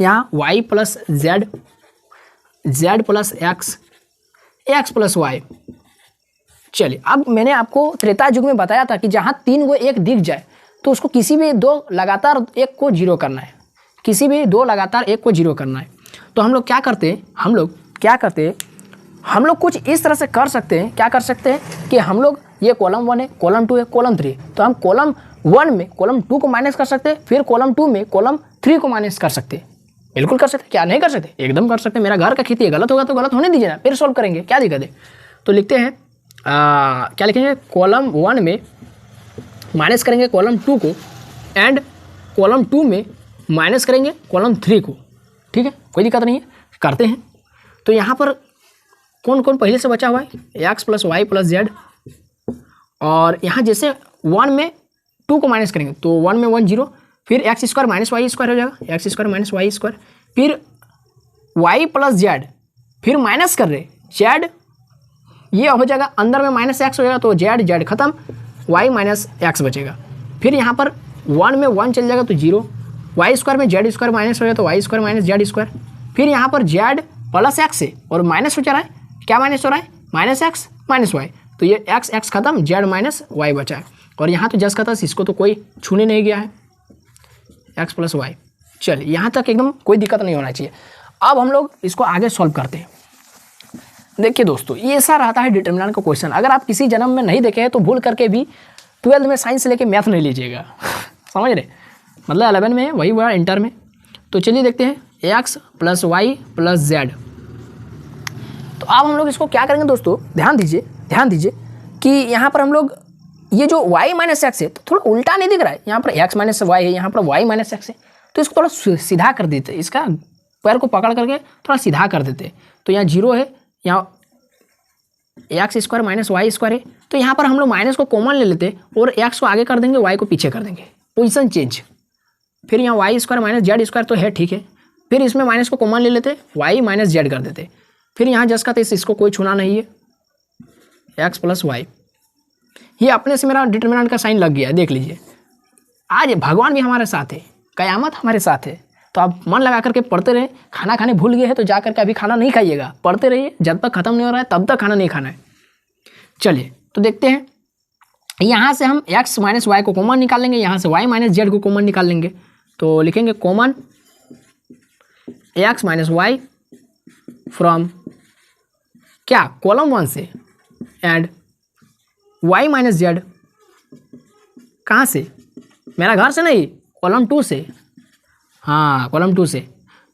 यहाँ Y plus Z, Z plus x, x plus Y. चलिए अब मैंने आपको त्रेता युग में बताया था कि जहाँ 3 को 1 दिख जाए तो उसको किसी भी 2 लगातार 1 को 0 करना है, किसी भी 2 लगातार 1 को 0 करना है। तो हम लोग क्या करते हैं, हम लोग कुछ इस तरह से कर सकते हैं, क्या कर सकते हैं कि हम लोग ये कॉलम 1 है, कॉलम 2 है, कॉलम 3, तो हम कॉलम 1 में कॉलम 2 को माइनस कर सकते हैं, फिर कॉलम 2 में कॉलम 3 को माइनस कर सकते हैं। बिल्कुल कर सकते हैं, क्या नहीं कर सकते? एकदम कर सकते हैं। मेरा घर का खेती है, गलत होगा तो गलत होने दीजिए ना, फिर सॉल्व करेंगे, क्या दिक्कत है? तो लिखते हैं क्या लिखेंगे, कॉलम 1 में माइनस करेंगे कॉलम 2 को एंड कॉलम 2 में माइनस करेंगे कॉलम 3 को। ठीक है, कोई दिक्कत नहीं है, करते हैं। तो यहाँ पर कौन कौन पहले से बचा हुआ है, x plus Y plus z, और यहाँ जैसे 1 में 2 को माइनस करेंगे तो 1 में 1 0, फिर x square minus y square हो जाएगा, x square minus y square, फिर वाई प्लस जेड, फिर माइनस कर रहे जेड, ये हो जाएगा अंदर में माइनस एक्स हो जाएगा तो जेड जेड खत्म, वाई माइनस एक्स बचेगा। फिर यहाँ पर 1 में 1 चल जाएगा तो 0, वाई स्क्वायर में जेड स्क्वायर माइनस हो जाएगा तो y square minus z square, फिर यहाँ पर जेड प्लस एक्स है और माइनस हो जा रहा है, क्या माइनस हो रहा है, माइनस एक्स माइनस वाई, तो ये एक्स एक्स खत्म, जेड माइनस वाई बचा है, और यहाँ तो जस का तस, इसको तो कोई छूने नहीं गया है, एक्स प्लस वाई। चलिए यहाँ तक एकदम कोई दिक्कत नहीं होना चाहिए। अब हम लोग इसको आगे सॉल्व करते हैं। देखिए दोस्तों, ये ऐसा रहता है डिटरमिनेंट का क्वेश्चन, अगर आप किसी जन्म में नहीं देखे हैं तो भूल करके भी 12th में साइंस लेके मैथ नहीं लीजिएगा समझ रहे, मतलब 11 में वही हुआ इंटर में। तो चलिए देखते हैं, x plus Y plus z. तो अब हम लोग इसको क्या करेंगे दोस्तों, ध्यान दीजिए कि यहाँ पर हम लोग ये जो y माइनस एक्स है तो थोड़ा उल्टा नहीं दिख रहा है, यहाँ पर x माइनस वाई है, यहाँ पर y माइनस एक्स है, तो इसको थोड़ा सीधा कर देते, इसका पैर को पकड़ करके थोड़ा सीधा कर देते। तो यहाँ 0 है, यहाँ x square minus y square है, तो यहाँ पर हम लोग माइनस को कॉमन ले लेते और एक्स को आगे कर देंगे, वाई को पीछे कर देंगे, पोजीशन चेंज। फिर यहाँ y square minus z square तो है ठीक है, फिर इसमें माइनस को कॉमन ले लेते, वाई माइनस जेड कर देते। फिर यहाँ जस का तेज इसको कोई छूना नहीं है, एक्स प्लस वाई। ये अपने से मेरा डिटरमिनेंट का साइन लग गया है, देख लीजिए। आज भगवान भी हमारे साथ है, कयामत हमारे साथ है, तो आप मन लगा करके पढ़ते रहे। खाना खाने भूल गए हैं तो जा करके अभी खाना नहीं खाइएगा, पढ़ते रहिए, जब तक खत्म नहीं हो रहा है तब तक खाना नहीं खाना है। चलिए तो देखते हैं, यहाँ से हम x माइनस वाई को कॉमन निकाल लेंगे, यहाँ से y माइनस जेड को कॉमन निकाल लेंगे। तो लिखेंगे common x minus y from क्या, कॉलम 1 से, एंड y माइनस जेड कहाँ से, मेरा घर से नहीं, कॉलम 2 से, हाँ कॉलम 2 से।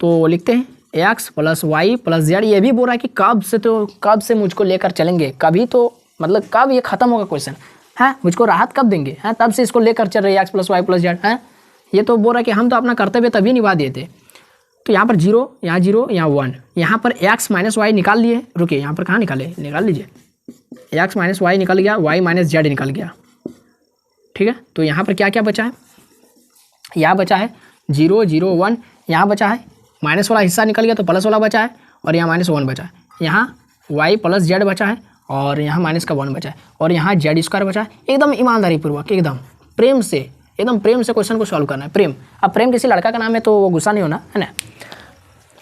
तो लिखते हैं x plus Y plus z. ये भी बोल रहा है कि कब से, तो कब से मुझको लेकर चलेंगे, कभी तो मतलब कब ये खत्म होगा क्वेश्चन है, मुझको राहत कब देंगे, हैं तब से इसको लेकर चल रहे हैं x plus Y plus z है। ये तो बोल रहा है कि हम तो अपना कर्तव्य तभी निभा दिए थे। तो यहाँ पर 0, यहाँ 0, यहाँ 1, यहाँ पर x माइनस वाई निकाल लिए। रुकिए, यहाँ पर कहाँ निकाले, निकाल लीजिए, x माइनस वाई निकल गया, y माइनस जेड निकल गया, ठीक है। तो यहाँ पर क्या क्या बचा है, यहाँ बचा है 0, 0, 1, यहाँ बचा है माइनस वाला हिस्सा निकल गया तो प्लस वाला बचा है, और यहाँ माइनस 1 बचा है, यहाँ y प्लस जेड बचा है, और यहाँ माइनस का 1 बचा है, और यहाँ जेड स्क्वायर बचा है। एकदम ईमानदारी पूर्वक, एकदम प्रेम से, एकदम प्रेम से क्वेश्चन को सॉल्व करना है। प्रेम, अब प्रेम किसी लड़का का नाम है तो वो गुस्सा नहीं होना है ना,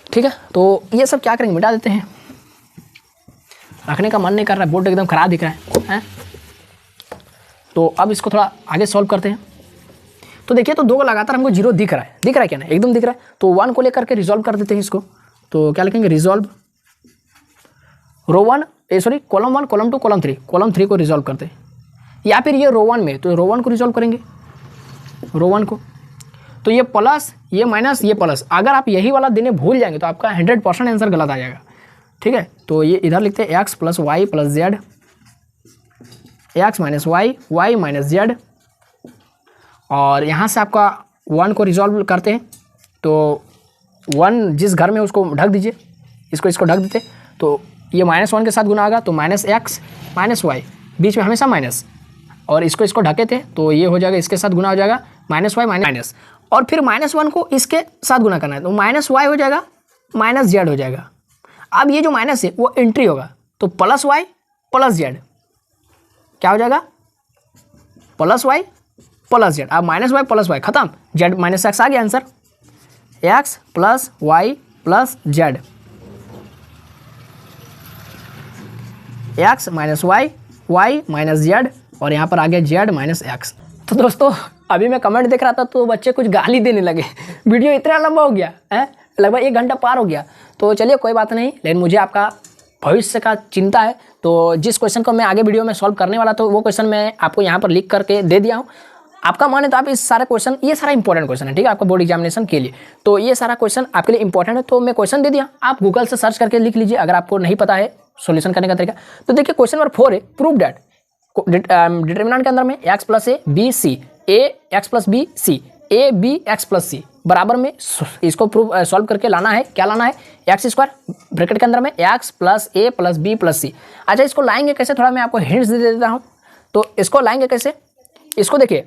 ठीक है। तो ये सब क्या करेंगे, मिटा देते हैं, रखने का मन नहीं कर रहा है, बोर्ड एकदम खराब दिख रहा है। तो अब इसको थोड़ा आगे सॉल्व करते हैं। तो देखिए, तो 2 को लगातार हमको 0 दिख रहा है क्या ना, एकदम दिख रहा है। तो 1 को लेकर के रिजॉल्व कर देते हैं इसको। तो क्या लिखेंगे, रिजॉल्व रो 1, सॉरी कॉलम 1, कॉलम 2, कॉलम 3 को रिजॉल्व करते हैं, या फिर ये रो 1 में, तो रो 1 को रिजॉल्व करेंगे, रो 1 को। तो ये प्लस, ये माइनस, ये प्लस, अगर आप यही वाला देने भूल जाएंगे तो आपका 100% आंसर गलत आ जाएगा, ठीक है। तो ये इधर लिखते हैं x plus Y plus z, x minus y, y minus z, और यहाँ से आपका 1 को रिजॉल्व करते हैं। तो 1 जिस घर में उसको ढक दीजिए, इसको ढक देते। तो ये -1 के साथ गुना होगा, तो माइनस एक्स माइनस वाई, बीच में हमेशा माइनस, और इसको ढके थे तो ये हो जाएगा, इसके साथ गुना हो जाएगा माइनस वाई माइनस, और फिर -1 को इसके साथ गुना करना है, तो माइनस वाई हो जाएगा, माइनस जेड हो जाएगा। अब ये जो माइनस है वो एंट्री होगा, तो प्लस वाई प्लस जेड क्या हो जाएगा, प्लस वाई प्लस जेड। अब माइनस वाई प्लस वाई खत्म, जेड माइनस एक्स आ गया answer, x plus Y plus z, x minus y, y minus z, और यहाँ पर आ गया जेड माइनस एक्स। तो दोस्तों अभी मैं कमेंट देख रहा था तो बच्चे कुछ गाली देने लगे, वीडियो इतना लंबा हो गया है, लगभग 1 घंटा पार हो गया। तो चलिए कोई बात नहीं, लेकिन मुझे आपका भविष्य का चिंता है, तो जिस क्वेश्चन को मैं आगे वीडियो में सॉल्व करने वाला तो वो क्वेश्चन मैं आपको यहाँ पर लिख करके दे दिया हूँ। आपका मन है तो आप इस सारे क्वेश्चन, ये सारा इंपॉर्टेंट क्वेश्चन है, ठीक है, आपका बोर्ड एग्जामिनेशन के लिए, तो ये सारा क्वेश्चन आपके लिए इंपॉर्टेंट है। तो मैं क्वेश्चन दे दिया, आप गूगल से सर्च करके लिख लीजिए अगर आपको नहीं पता है सॉल्यूशन करने का तरीका। तो देखिए क्वेश्चन नंबर 4 है, प्रूव डैट डिटरमिनेंट के अंदर में x plus A B C, A X plus B C, A B X plus C बराबर में, इसको प्रूव सॉल्व करके लाना है, क्या लाना है, एक्स स्क्वायर ब्रैकेट के अंदर में एक्स प्लस ए प्लस बी प्लस सी। अच्छा इसको लाएंगे कैसे, थोड़ा मैं आपको हिंट्स दे देता हूँ। तो इसको लाएंगे कैसे, इसको देखिए,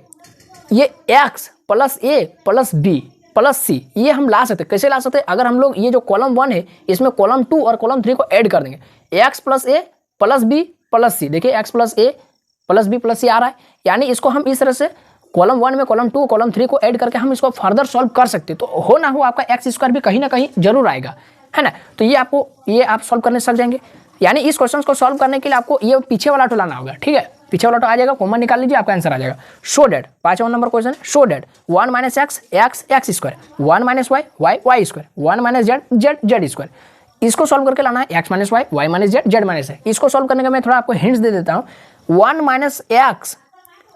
ये एक्स प्लस ए प्लस बी प्लस सी ये हम ला सकते, कैसे ला सकते, अगर हम लोग ये जो कॉलम 1 है इसमें कॉलम 2 और कॉलम 3 को ऐड कर देंगे, एक्स प्लस ए प्लस बी प्लस सी, देखिए एक्स प्लस ए प्लस बी प्लस सी आ रहा है, यानी इसको हम इस तरह से कॉलम 1 में कॉलम 2 कॉलम 3 को ऐड करके हम इसको फर्दर सॉल्व कर सकते हैं। तो हो ना हो आपका एक्स स्क्वायर भी कहीं ना कहीं जरूर आएगा, है ना। तो ये आपको, ये आप सॉल्व करने सक जाएंगे, यानी इस क्वेश्चन को सॉल्व करने के लिए आपको ये पीछे वाला टू लाना होगा, ठीक है, पीछे वाला टू आ जाएगा, कॉमन निकाल लीजिए, आपका आंसर आ जाएगा। शो डेट 5वां number question, show that 1 minus x x x square, 1 minus y y y square, 1 minus z z z square, इसको सॉल्व करके लाना है, x minus y y minus z z minus है। इसको solve करने का मैं थोड़ा आपको हिंट्स दे देता हूँ। 1 माइनस एक्स,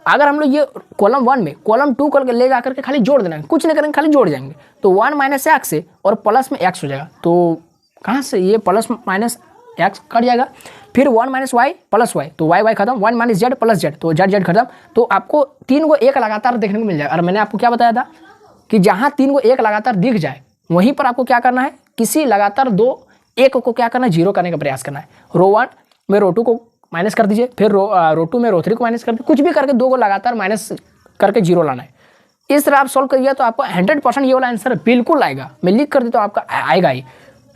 अगर हम लोग ये कॉलम 1 में कॉलम 2 को ले जाकर के खाली जोड़ देना है, कुछ नहीं करेंगे, खाली जोड़ जाएंगे, तो 1 माइनस एक्स से और प्लस में एक्स हो जाएगा, तो कहाँ से ये प्लस माइनस एक्स कट जाएगा, फिर 1 माइनस वाई प्लस वाई, तो वाई वाई खत्म, 1 माइनस जेड प्लस जेड, तो जेड जेड खत्म। तो आपको 3 को एक लगातार देखने को मिल जाएगा। और मैंने आपको क्या बताया था कि जहाँ 3 को एक लगातार दिख जाए वहीं पर आपको क्या करना है, किसी लगातार 2 एक को क्या करना है, 0 करने का प्रयास करना है। रो 1 में रो 2 को माइनस कर दीजिए, फिर रो 2 में रो 3 को माइनस कर दीजिए, कुछ भी करके 2 को लगातार माइनस करके 0 लाना है। इस तरह आप सॉल्व करिए तो आपको 100% ये वाला आंसर बिल्कुल आएगा। मैं लिख कर देता हूँ, आपका आएगा ही।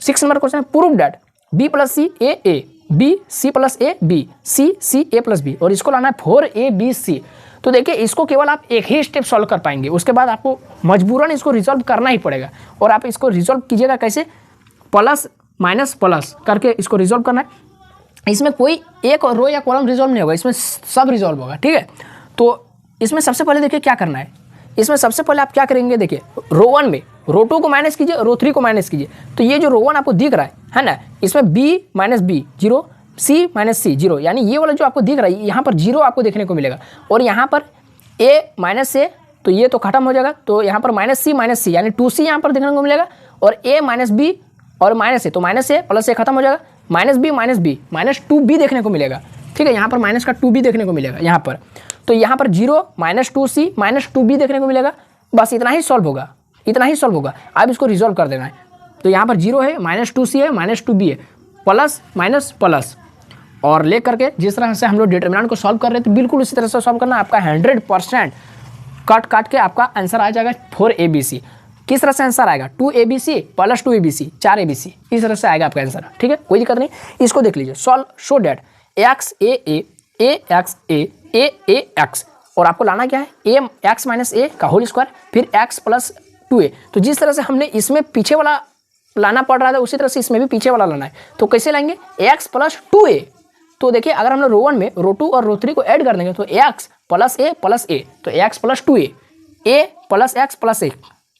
6 नंबर क्वेश्चन है, prove that b plus c A B c plus A B C a plus b, और इसको लाना है 4ABC। तो देखिए इसको केवल आप एक ही स्टेप सॉल्व कर पाएंगे, उसके बाद आपको मजबूरन इसको रिजॉल्व करना ही पड़ेगा। और आप इसको रिजॉल्व कीजिएगा कैसे, प्लस माइनस प्लस करके इसको रिजॉल्व करना है। इसमें कोई एक रो या कॉलम रिजॉल्व नहीं होगा, इसमें सब रिजॉल्व होगा, ठीक है। तो इसमें सबसे पहले देखिए क्या करना है, इसमें सबसे पहले आप क्या करेंगे, देखिए रो 1 में रो 2 को माइनस कीजिए, रो 3 को माइनस कीजिए। तो ये जो रो 1 आपको दिख रहा है ना, इसमें b minus b 0, c minus c 0, यानी ये वाला जो आपको दिख रहा है यहाँ पर 0 आपको देखने को मिलेगा। और यहाँ पर a माइनस a, तो ये तो खत्म हो जाएगा, तो यहाँ पर माइनस सी यानी 2c यहाँ पर देखने को मिलेगा। और a माइनस बी और माइनस a, तो माइनस a प्लस a खत्म हो जाएगा, माइनस बी माइनस 2b देखने को मिलेगा, ठीक है। यहाँ पर माइनस का 2b देखने को मिलेगा यहाँ पर। तो यहाँ पर 0 माइनस 2c माइनस 2b देखने को मिलेगा। बस इतना ही सॉल्व होगा, इतना ही सॉल्व होगा। अब इसको रिजॉल्व कर देना है। तो यहाँ पर 0 है, माइनस 2c है, माइनस 2b है, प्लस माइनस प्लस, और ले करके जिस तरह से हम लोग डिटर्मिनेंट को सॉल्व कर रहे थे बिल्कुल उसी तरह से सॉल्व करना। आपका 100% काट के आपका आंसर आ जाएगा 4ABC। किस तरह से आंसर आएगा, 2ABC प्लस 2ABC 4ABC, इस तरह से आएगा आपका आंसर, ठीक है, कोई दिक्कत नहीं। इसको देख लीजिए, solve show that x A x, और आपको लाना क्या है, ए एक्स माइनस ए का होल स्क्वायर, फिर एक्स प्लस 2a। तो जिस तरह से हमने इसमें पीछे वाला लाना पड़ रहा था उसी तरह से इसमें भी पीछे वाला लाना है। तो कैसे लाएंगे, एक्स प्लस 2a। तो देखिए अगर हम लोग रो 1 में रो 2 और रो 3 को ऐड कर देंगे तो एक्स प्लस ए, तो एक्स प्लस 2a, ए प्लस एक्स प्लस ए,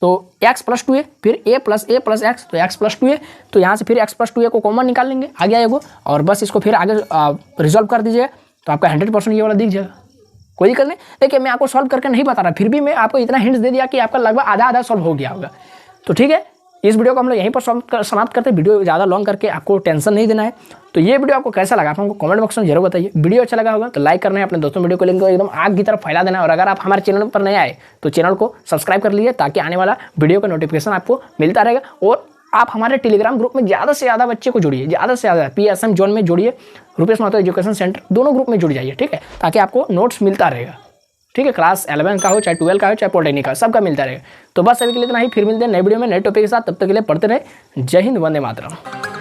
तो एक्स प्लस 2a, फिर ए प्लस एक्स, तो एक्स प्लस 2a। तो यहाँ से फिर एक्स प्लस 2a को कॉमन निकाल लेंगे, आ गया एगो, और बस इसको फिर आगे रिजॉल्व कर दीजिए तो आपका 100% ये वाला दिख जाएगा, कोई दिक्कत नहीं। देखिए मैं आपको सॉल्व करके नहीं बता रहा, फिर भी मैं आपको इतना हिंट दे दिया कि आपका लगभग आधा सॉल्व हो गया होगा। तो ठीक है, इस वीडियो को हम लोग यहीं पर समाप्त करते हैं। वीडियो ज़्यादा लॉन्ग करके आपको टेंशन नहीं देना है। तो ये वीडियो आपको कैसा लगा आप हमको कमेंट बॉक्स में जरूर बताइए। वीडियो अच्छा लगा होगा तो लाइक करना है, अपने दोस्तों वीडियो को लिंक को एकदम आग की तरफ फैला देना है। और अगर आप हमारे चैनल पर नए आए तो चैनल को सब्सक्राइब कर लीजिए ताकि आने वाला वीडियो का नोटिफिकेशन आपको मिलता रहेगा। और आप हमारे टेलीग्राम ग्रुप में ज़्यादा से ज़्यादा बच्चे को जोड़िए, ज़्यादा से ज़्यादा PSM जोन में जोड़िए, रुपेश महतो एजुकेशन सेंटर, दोनों ग्रुप में जुड़ जाइए, ठीक है, ताकि आपको नोट्स मिलता रहेगा, ठीक है। क्लास 11 का हो चाहे 12 का हो चाहे पॉलिटेक्निक का, सबका मिलता रहेगा। तो बस अभी के लिए इतना ही, फिर मिलते हैं नए वीडियो में नए टॉपिक के साथ। तब तक के लिए पढ़ते रहे। जय हिंद, वंदे मातरम।